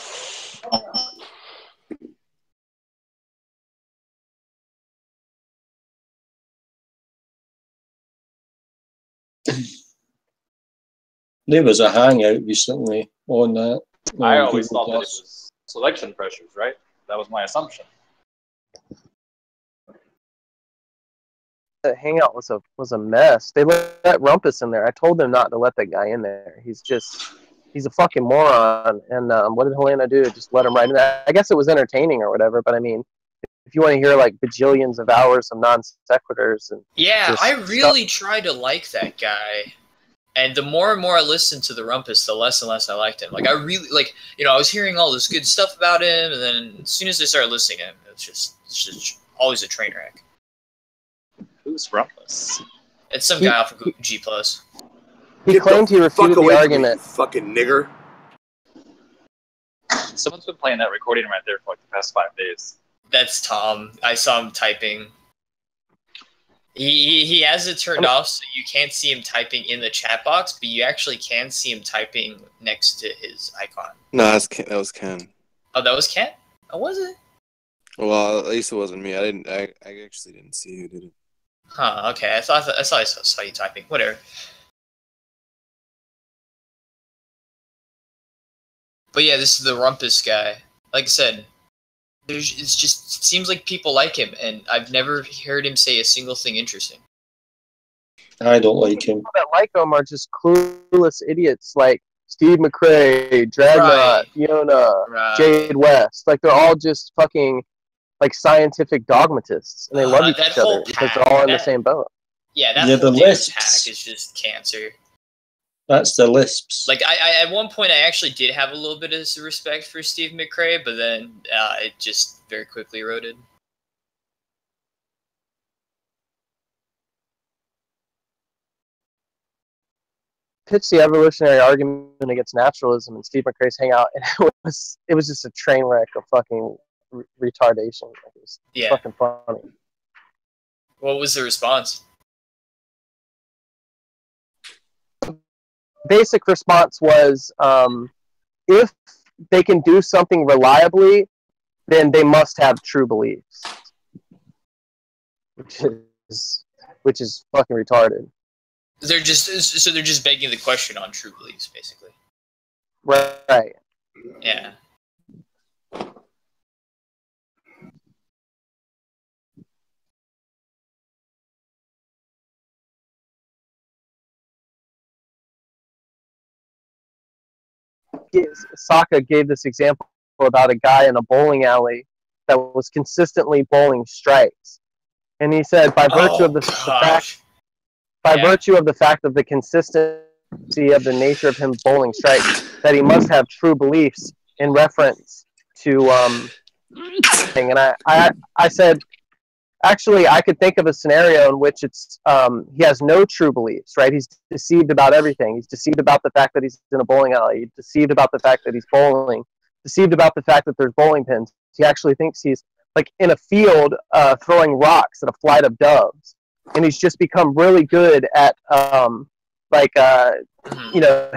There was a hangout recently on that. I always thought that it was selection pressures, right? That was my assumption. The hangout was a mess. They let Rumpus in there. I told them not to let that guy in there. He's a fucking moron. And what did Helena do? Just let him right in there. I guess it was entertaining or whatever. But I mean, if you want to hear like bajillions of hours of non sequiturs and I really try to like that guy. And the more and more I listened to the Rumpus, the less and less I liked him. Like, I really, like, I was hearing all this good stuff about him, and then as soon as I started listening to him, it's just always a train wreck. Who's Rumpus? It's some guy off of G+. He claimed he refuted the argument. Fucking nigger. Someone's been playing that recording right there for like the past 5 days. That's Tom. I saw him typing. He has it turned off so you can't see him typing in the chat box, but you actually can see him typing next to his icon. No, that was Ken. Oh, that was Ken? Oh, was it? Well, at least it wasn't me. I actually didn't see who did it. Huh, okay. I thought I saw you typing. Whatever. But yeah, this is the Rumpus guy. Like I said, it just seems like people like him, and I've never heard him say a single thing interesting. I don't like him. People that like him are just clueless idiots like Steve McRae, Dragnot, Fiona, Jade West. Like, they're all just fucking like scientific dogmatists, and they love each other because they're all in the same boat. Yeah, that the whole lisps. pack is just cancer. That's the lisps. Like, I at one point I actually did have a little bit of respect for Steve McRae, but then it just very quickly eroded. Pitched the evolutionary argument against naturalism and Steve McRae's hangout, and it was just a train wreck of fucking retardation. It was fucking funny. What was the response? Basic response was, if they can do something reliably, then they must have true beliefs, which is fucking retarded. They're just begging the question on true beliefs, basically. Right. Yeah. Sokka gave this example about a guy in a bowling alley that was consistently bowling strikes, and he said by virtue of the fact of the consistency of the nature of him bowling strikes, that he must have true beliefs in reference to thing. And I said, actually, I could think of a scenario in which it's he has no true beliefs, right? He's deceived about everything. He's deceived about the fact that he's in a bowling alley. He's deceived about the fact that he's bowling. Deceived about the fact that there's bowling pins. He actually thinks he's like in a field throwing rocks at a flight of doves, and he's just become really good at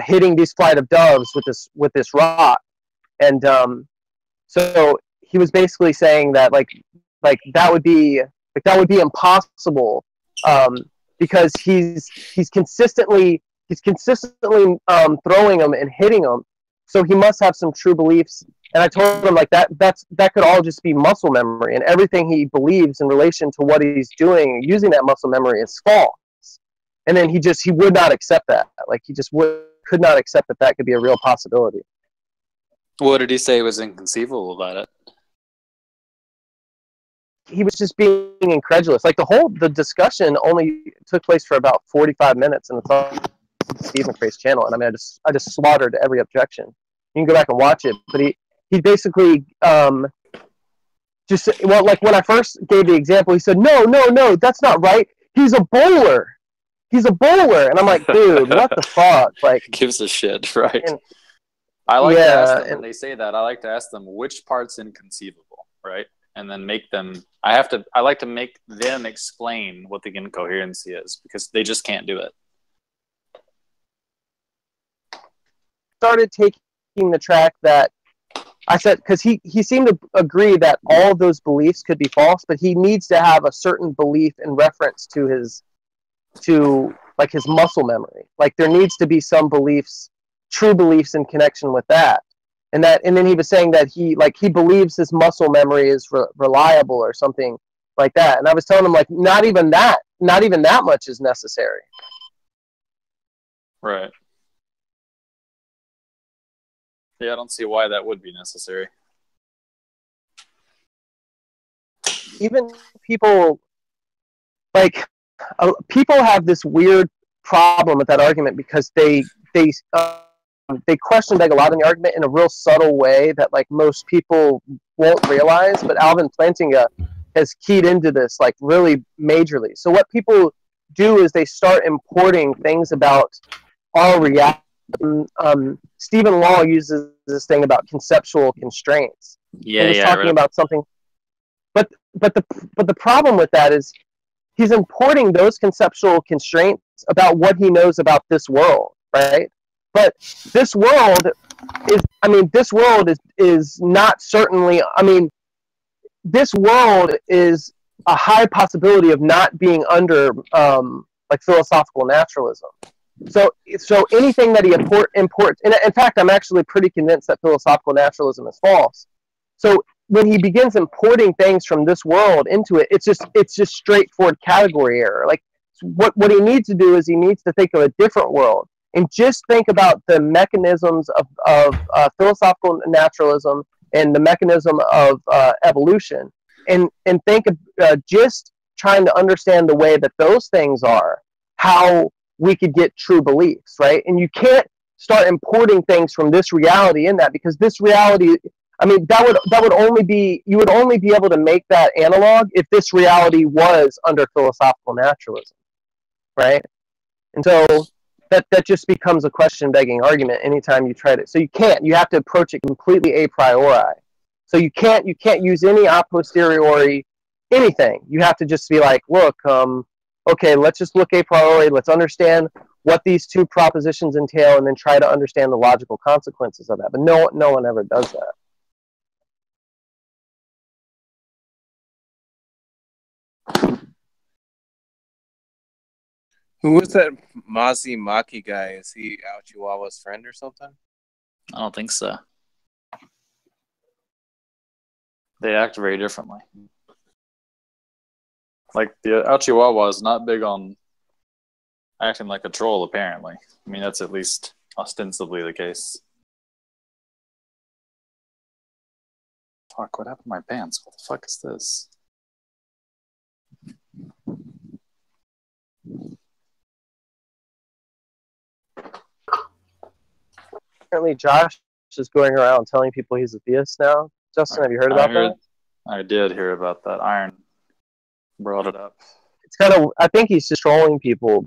hitting these flight of doves with this rock. And so he was basically saying that like that would be impossible because he's consistently throwing them and hitting them, so he must have some true beliefs. And I told him like that could all just be muscle memory, and everything he believes in relation to what he's doing using that muscle memory is false. And then he would not accept that. Like, he just could not accept that could be a real possibility. What did he say was inconceivable about it? He was just being incredulous. Like, the discussion only took place for about 45 minutes, and it's on Steve McRae's channel. And I mean, I just slaughtered every objection. You can go back and watch it. But he basically like when I first gave the example, he said, no, that's not right. He's a bowler. he's a bowler, and I'm like, dude, what the fuck? Like, gives a shit, right? And, I like to ask them and, when they say that. I like to ask them which part's inconceivable, right? And then make them. I like to make them explain what the incoherency is because they just can't do it. Started taking the track that I said, because he seemed to agree that all of those beliefs could be false, but he needs to have a certain belief in reference to his muscle memory. Like there needs to be some beliefs, true beliefs in connection with that. And then he was saying that he believes his muscle memory is reliable or something like that. And I was telling him like not even that much is necessary. Right. Yeah, I don't see why that would be necessary. Even people people have this weird problem with that argument because they question beg a lot in the argument in a real subtle way that like most people won't realize. But Alvin Plantinga has keyed into this like really majorly. So what people do is they start importing things about our reality. Stephen Law uses this thing about conceptual constraints. Yeah, he was talking about something, but the problem with that is he's importing those conceptual constraints about what he knows about this world, right? But this world is not certainly. I mean, this world is a high possibility of not being under like philosophical naturalism. So anything that he imports, and in fact, I'm actually pretty convinced that philosophical naturalism is false. So when he begins importing things from this world into it, it's just straightforward category error. Like what he needs to do is he needs to think of a different world and just think about the mechanisms of philosophical naturalism and the mechanism of evolution, and think of just trying to understand the way that those things are, how we could get true beliefs, right? And you can't start importing things from this reality in that, because this reality, I mean, that would only be, you would only be able to make that analog if this reality was under philosophical naturalism, right? And so that just becomes a question-begging argument anytime you try to. So you have to approach it completely a priori. So you can't use any a posteriori anything. You have to just be like, look, okay, let's just look a priori. Let's understand what these two propositions entail, and then try to understand the logical consequences of that. But no one ever does that. Who was that Mazi Maki guy? Is he Ao Chihuahua's friend or something? I don't think so. They act very differently. Like, the Ao Chihuahua is not big on acting like a troll, apparently. I mean, that's at least ostensibly the case. Fuck, what happened to my pants? What the fuck is this? Apparently Josh is going around telling people he's a theist now. Justin, have you heard about that? I did hear about that. Iron brought it up. It's kind of, I think he's just trolling people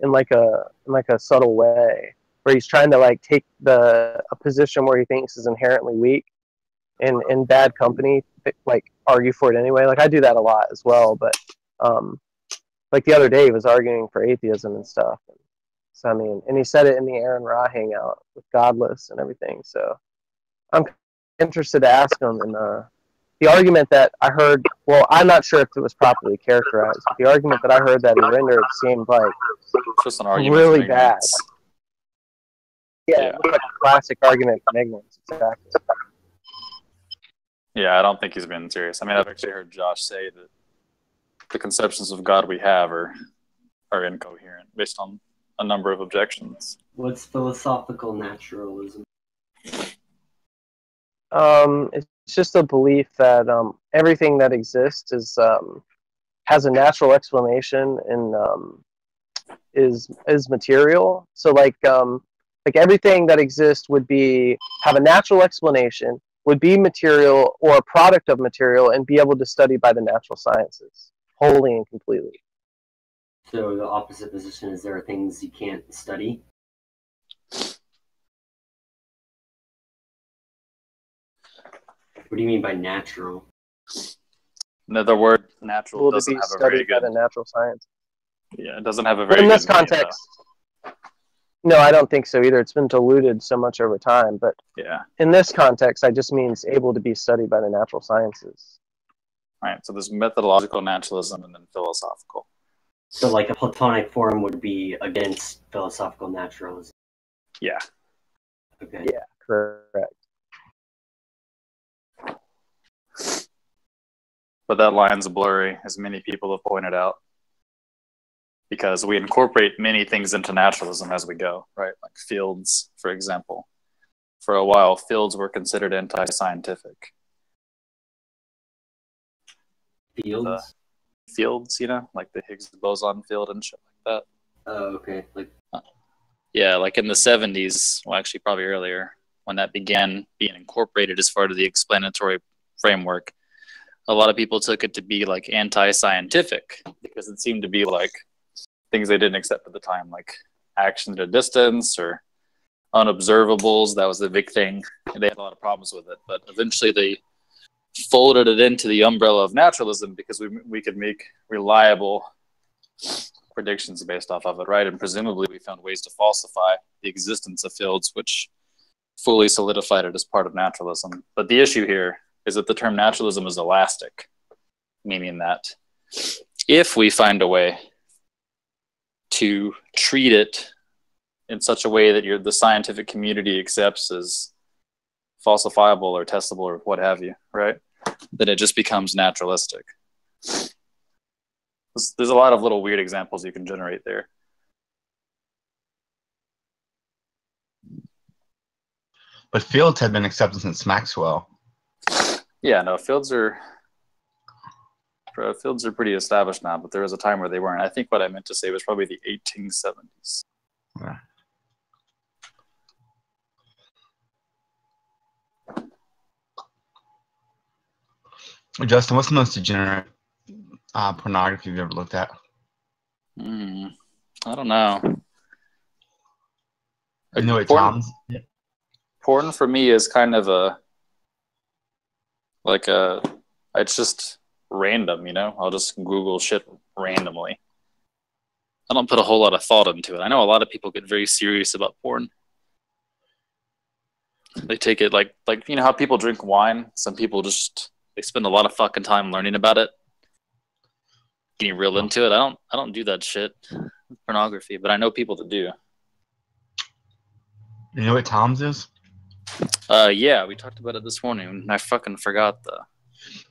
in like a subtle way, where he's trying to like take a position where he thinks is inherently weak and in bad company, like argue for it anyway. Like I do that a lot as well, but like the other day he was arguing for atheism and stuff. So I mean, and he said it in the Aaron Ra hangout with Godless and everything. So I'm interested to ask him. And the argument that I heard, well, I'm not sure if it was properly characterized, but the argument that I heard that he rendered seemed like just an argument really bad. Yeah, it looked like a classic argument from ignorance. Exactly. Yeah, I don't think he's been serious. I mean, I've actually heard Josh say that the conceptions of God we have are incoherent based on a number of objections. What's philosophical naturalism? It's just a belief that everything that exists has a natural explanation and is material. So like everything that exists would have a natural explanation, would be material or a product of material, and be able to study by the natural sciences wholly and completely. So the opposite position is there are things you can't study? What do you mean by natural? Another word, natural, Able to doesn't be have a very studied by good. the natural science. Yeah, it doesn't have a But very in this good meaning, context, no, I don't think so either. It's been diluted so much over time. But yeah. in this context, I just means able to be studied by the natural sciences. All right. So there's methodological naturalism and then philosophical. So like a Platonic form would be against philosophical naturalism. Yeah. Okay. Yeah, correct. But that line's blurry, as many people have pointed out, because we incorporate many things into naturalism as we go, right? Like fields, for example. For a while, fields were considered anti-scientific. Fields? Fields, you know, like the Higgs boson field and shit like that. Oh, okay. Like. Yeah, like in the 70s, well, actually probably earlier, when that began being incorporated as part of the explanatory framework, a lot of people took it to be like anti-scientific because it seemed to be like things they didn't accept at the time, like action at a distance or unobservables. That was the big thing. And they had a lot of problems with it. But eventually they folded it into the umbrella of naturalism because we could make reliable predictions based off of it, right? And presumably we found ways to falsify the existence of fields, which fully solidified it as part of naturalism. But the issue here is that the term naturalism is elastic, meaning that if we find a way to treat it in such a way that the scientific community accepts as falsifiable or testable or what have you, right, then it just becomes naturalistic. There's a lot of little weird examples you can generate there. But fields had been accepted since Maxwell. Yeah, no, fields are pretty established now, but there was a time where they weren't. I think what I meant to say was probably the 1870s. Yeah. Justin, what's the most degenerate pornography you've ever looked at? I don't know. You know what, Tom's? Porn for me is kind of it's just random, you know? I'll just Google shit randomly. I don't put a whole lot of thought into it. I know a lot of people get very serious about porn. They take it like you know how people drink wine? Some people they spend a lot of fucking time learning about it. Getting real into it. I don't do that shit. Pornography, but I know people that do. You know what Tom's is? Yeah, we talked about it this morning, and I fucking forgot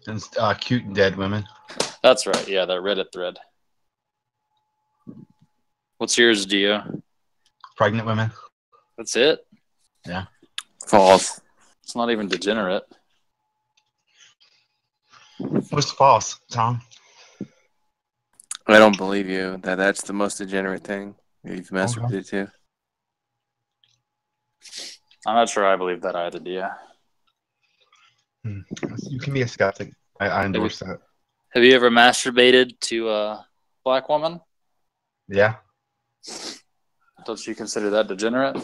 It's cute and dead women. That's right. Yeah, that Reddit thread. What's yours, Dio? Pregnant women. That's it? Yeah. False. It's not even degenerate. What's false, Tom? I don't believe you that that's the most degenerate thing you've masturbated to. I'm not sure I believe that either, Dio. You can be a skeptic. I endorse that. Have you ever masturbated to a black woman? Yeah. Don't you consider that degenerate?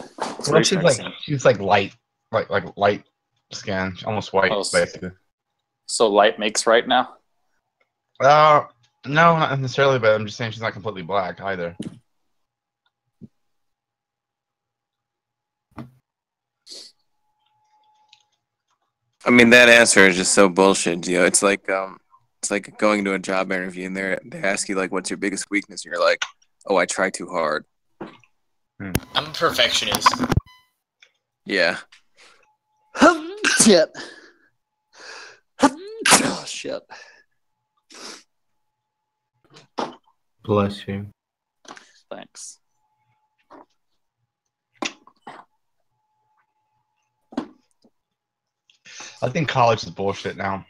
Well, she's like light, like light skin, almost white, basically. So light makes right now? No, not necessarily, but I'm just saying she's not completely black either. I mean, that answer is just so bullshit, Gio. It's like going to a job interview and they ask you like, "What's your biggest weakness?" And you're like, "Oh, I try too hard." I'm a perfectionist. Yeah. Shit. Oh, shit. Bless you. Thanks. I think college is bullshit now.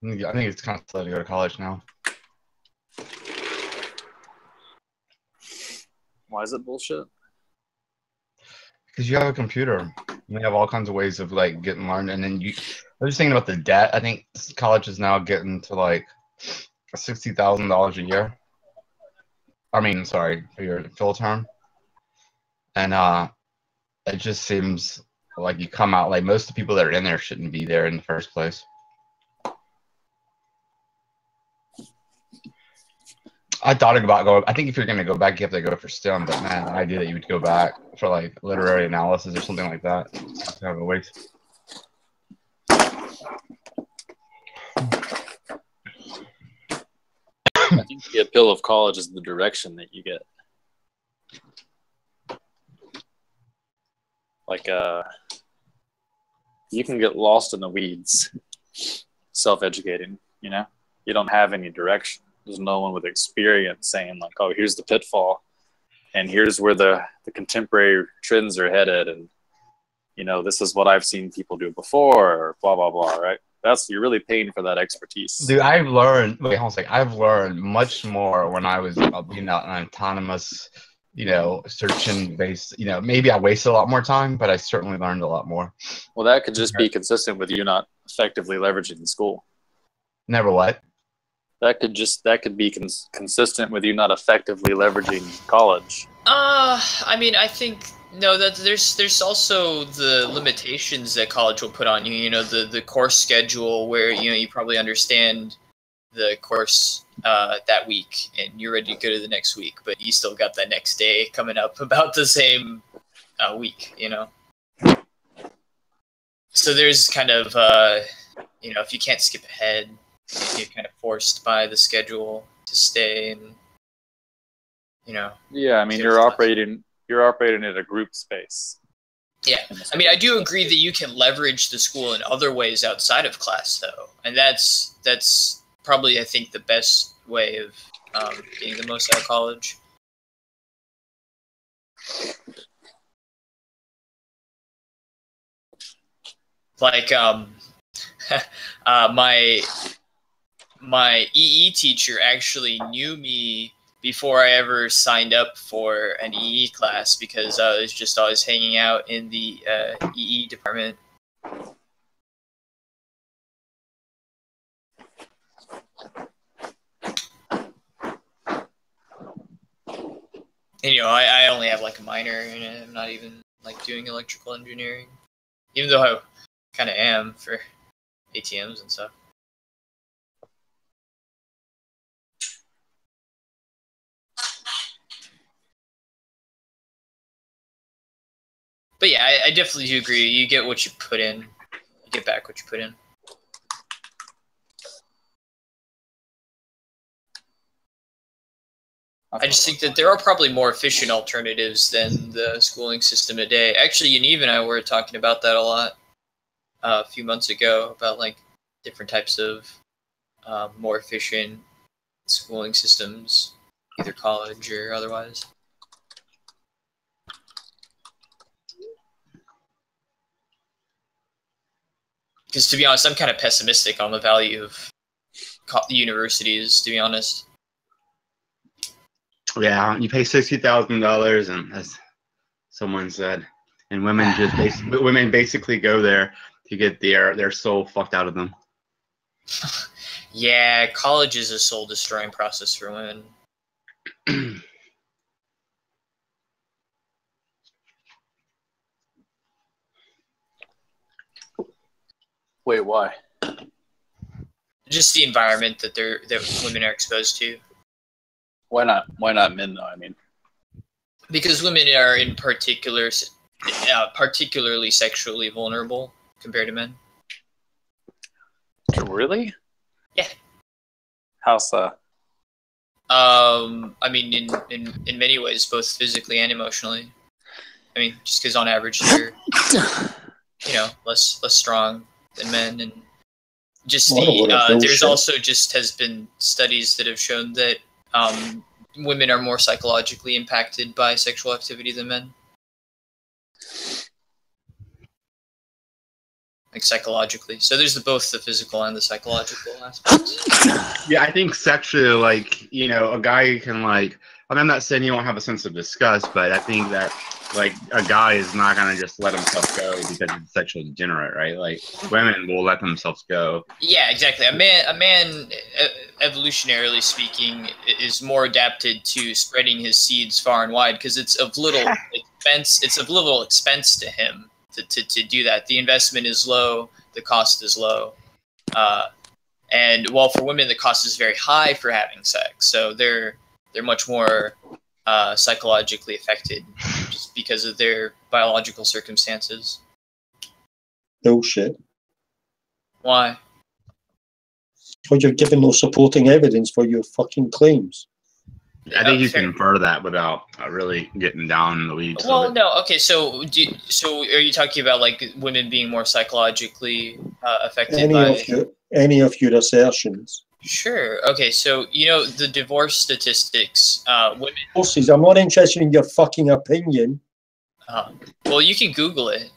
I think it's kind of slow to go to college now. Why is it bullshit? Because you have a computer. You have all kinds of ways of like getting learned, and then I was just thinking about the debt. I think college is now getting to like $60,000 a year. I mean, sorry, for your full term. And it just seems like you come out like most of the people that are in there shouldn't be there in the first place. I thought about going. I think if you're going to go back, you have to go for STEM. But man, the idea that you would go back for like literary analysis or something like that, it's kind of a waste. I think the appeal of college is the direction that you get. Like, you can get lost in the weeds, self-educating, you know? You don't have any direction. There's no one with experience saying, like, oh, here's the pitfall, and here's where the contemporary trends are headed, and, you know, this is what I've seen people do before, or blah, blah, blah, right? You're really paying for that expertise. Dude, I've learned, wait, hold on a second. I've learned much more when I was being out an autonomous, you know, searching based, you know, maybe I wasted a lot more time, but I certainly learned a lot more. Well, that could just be consistent with you not effectively leveraging the school. Never what? That could be consistent with you not effectively leveraging college. I mean, I think no. That there's also the limitations that college will put on you. You know, the course schedule where you probably understand the course that week and you're ready to go to the next week, but you still got that next day coming up about the same week. You know, so there's kind of you know, if you can't skip ahead, you're kind of forced by the schedule to stay and, you know. Yeah, I mean, you're operating at a group space. Yeah, I mean, I do agree that you can leverage the school in other ways outside of class, though, and that's probably, I think, the best way of getting the most out of college. Like my EE teacher actually knew me before I ever signed up for an EE class because I was just always hanging out in the EE department. And, you know, I only have like a minor in it. I'm not even like doing electrical engineering, even though I kind of am for ATMs and stuff. But yeah, I definitely do agree. You get what you put in. You get back what you put in. I just think that there are probably more efficient alternatives than the schooling system today. Actually, Yaniv and I were talking about that a lot a few months ago, about like different types of more efficient schooling systems, either college or otherwise. Because to be honest, I'm kind of pessimistic on the value of universities, to be honest. Yeah, you pay $60,000, and as someone said, and women women basically go there to get their soul fucked out of them. Yeah, college is a soul destroying process for women. Wait, why? Just the environment that women are exposed to. Why not? Why not men though? I mean, because women are in particular, particularly sexually vulnerable compared to men. Really? Yeah. How so? I mean, in many ways, both physically and emotionally. I mean, just because on average they're, you know, less strong than men, and just there's also just has been studies that have shown that women are more psychologically impacted by sexual activity than men. Like psychologically. So there's both the physical and the psychological aspects. Yeah, I think sexually, like, you know, a guy can, like, I mean, I'm not saying you won't have a sense of disgust, but I think that, like, a guy is not going to just let himself go because he's sexually degenerate, right? Like, women will let themselves go. Yeah, exactly. A man, evolutionarily speaking, is more adapted to spreading his seeds far and wide because it's of little expense. It's of little expense to him to do that. The investment is low, the cost is low, and while for women the cost is very high for having sex, so they're much more psychologically affected just because of their biological circumstances. Bullshit. Why? Because you're giving no supporting evidence for your fucking claims. I think you can infer that without really getting down in the weeds. Well, no. Okay, so are you talking about like women being more psychologically affected Any of your assertions? Sure. Okay, so the divorce statistics. Women. Horses, I'm not interested in your fucking opinion. Well, you can Google it.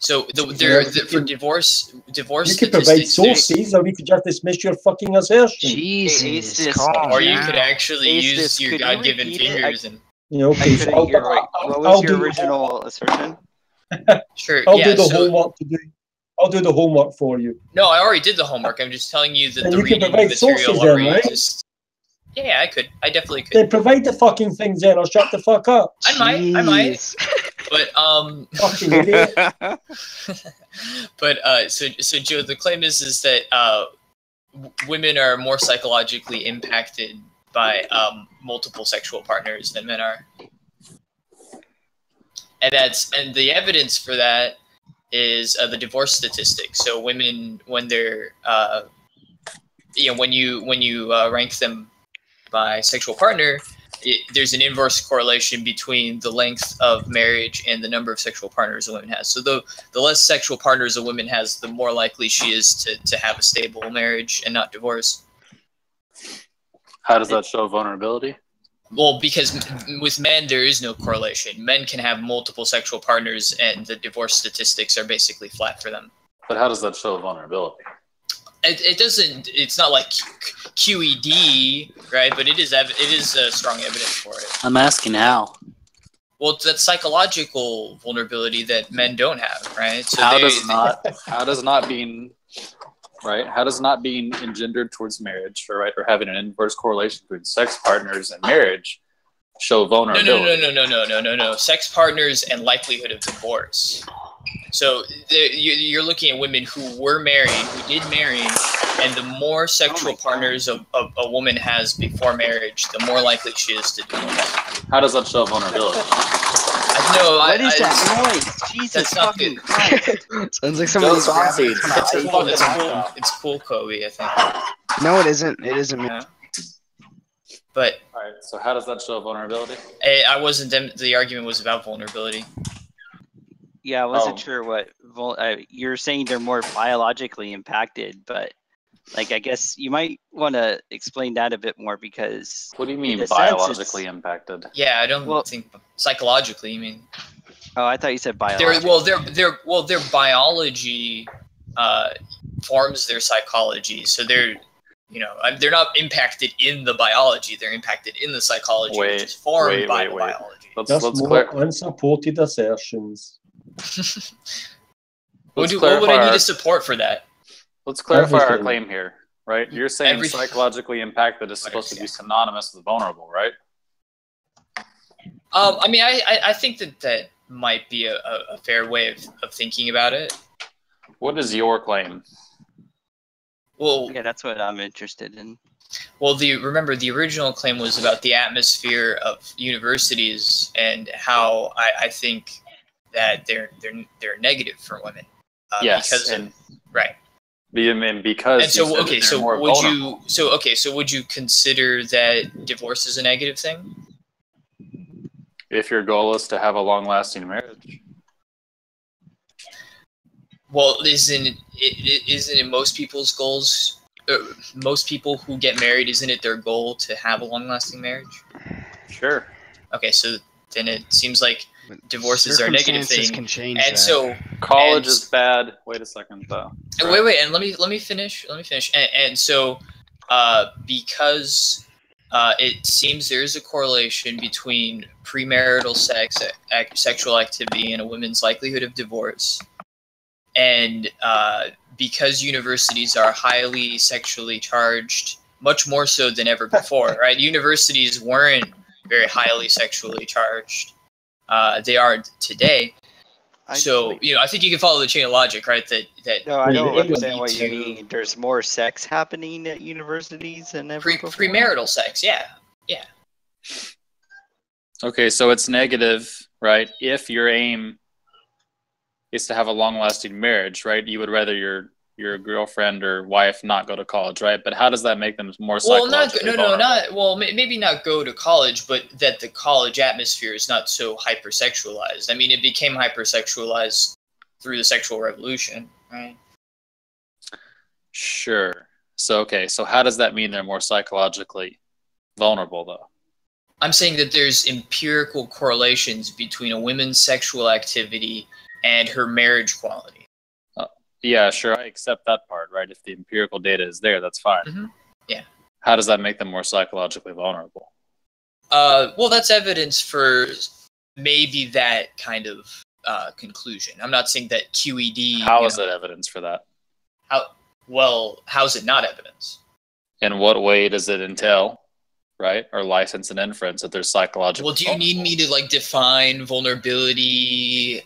So for divorce you could provide sources, or you could just dismiss your fucking assertion. Jesus, or you could actually use your God-given fingers and. Okay, so what was your original assertion? Sure. I'll do the homework to do. I'll do the homework for you. No, I already did the homework. I'm just telling you that and the you can reading provide material sources already then, right? exists. Yeah, I could. I definitely could. Then provide the fucking things then, or shut the fuck up. I might. But fucking idiot. But so Joe, the claim is that women are more psychologically impacted by multiple sexual partners than men are, and the evidence for that is the divorce statistics. So women, when they're when you rank them by sexual partner, there's an inverse correlation between the length of marriage and the number of sexual partners a woman has. So the less sexual partners a woman has, the more likely she is to have a stable marriage and not divorce. How does that show vulnerability? Well, because with men, there is no correlation. Men can have multiple sexual partners, and the divorce statistics are basically flat for them. But how does that show vulnerability? It doesn't. It's not like QED, right? But it is strong evidence for it. I'm asking how. Well, it's that psychological vulnerability that men don't have, right? So how does not being engendered towards marriage, or having an inverse correlation between sex partners and marriage show vulnerability? No. Sex partners and likelihood of divorce. So you're looking at women who were married, who did marry, and the more sexual partners a woman has before marriage, the more likely she is to divorce. How does that show vulnerability? What is that noise? Jesus fucking Christ. Sounds like somebody's grabbing It's cool, Kobe, I think. No, it isn't. It isn't me. Yeah. But all right, so how does that show vulnerability? I wasn't. The argument was about vulnerability. Yeah, I wasn't sure what you're saying. They're more biologically impacted, but I guess you might want to explain that a bit more, because what do you mean biologically impacted? Yeah, I don't think psychologically. You mean? Oh, I thought you said biologically. Their biology forms their psychology, so they're not impacted in the biology. They're impacted in the psychology, which is formed by the biology. That's more unsupported assertions. What would I need to support for that? Let's clarify our claim here, right? You're saying psychologically impacted is supposed to be synonymous with vulnerable, right? I mean, I think that might be a fair way of thinking about it. What is your claim? Well, yeah, that's what I'm interested in. Well, remember the original claim was about the atmosphere of universities and how I think that they're negative for women. Yes, because right. Because and so would you consider that divorce is a negative thing? If your goal is to have a long-lasting marriage. Well, isn't it most people's goals? Most people who get married, isn't it their goal to have a long-lasting marriage? Sure. Okay, so then it seems like divorces are a negative thing. Can change and that. so college is bad. Wait a second, though. Wait, and let me finish. And so, because it seems there is a correlation between premarital sexual activity and a woman's likelihood of divorce, and because universities are highly sexually charged, much more so than ever before, right? Universities weren't very highly sexually charged. They are today. So, I think you can follow the chain of logic, right? No, I don't understand what you mean. There's more sex happening at universities than ever before? Premarital sex, yeah. Okay, so it's negative, right? If your aim is to have a long-lasting marriage, right? You would rather your girlfriend or wife not go to college, right? But how does that make them more psychologically vulnerable? Maybe not go to college, but that the college atmosphere is not so hypersexualized. I mean, it became hypersexualized through the sexual revolution, right? Sure. So how does that mean they're more psychologically vulnerable, though? I'm saying that there's empirical correlations between a woman's sexual activity and her marriage quality. Yeah, sure, I accept that part, right? If the empirical data is there, that's fine. Mm-hmm. Yeah. How does that make them more psychologically vulnerable? Well, that's evidence for maybe that kind of conclusion. I'm not saying that QED... How is that evidence for that? How's it not evidence? In what way does it entail, right? Or license an inference that there's psychological... Well, do you need me to, define vulnerability?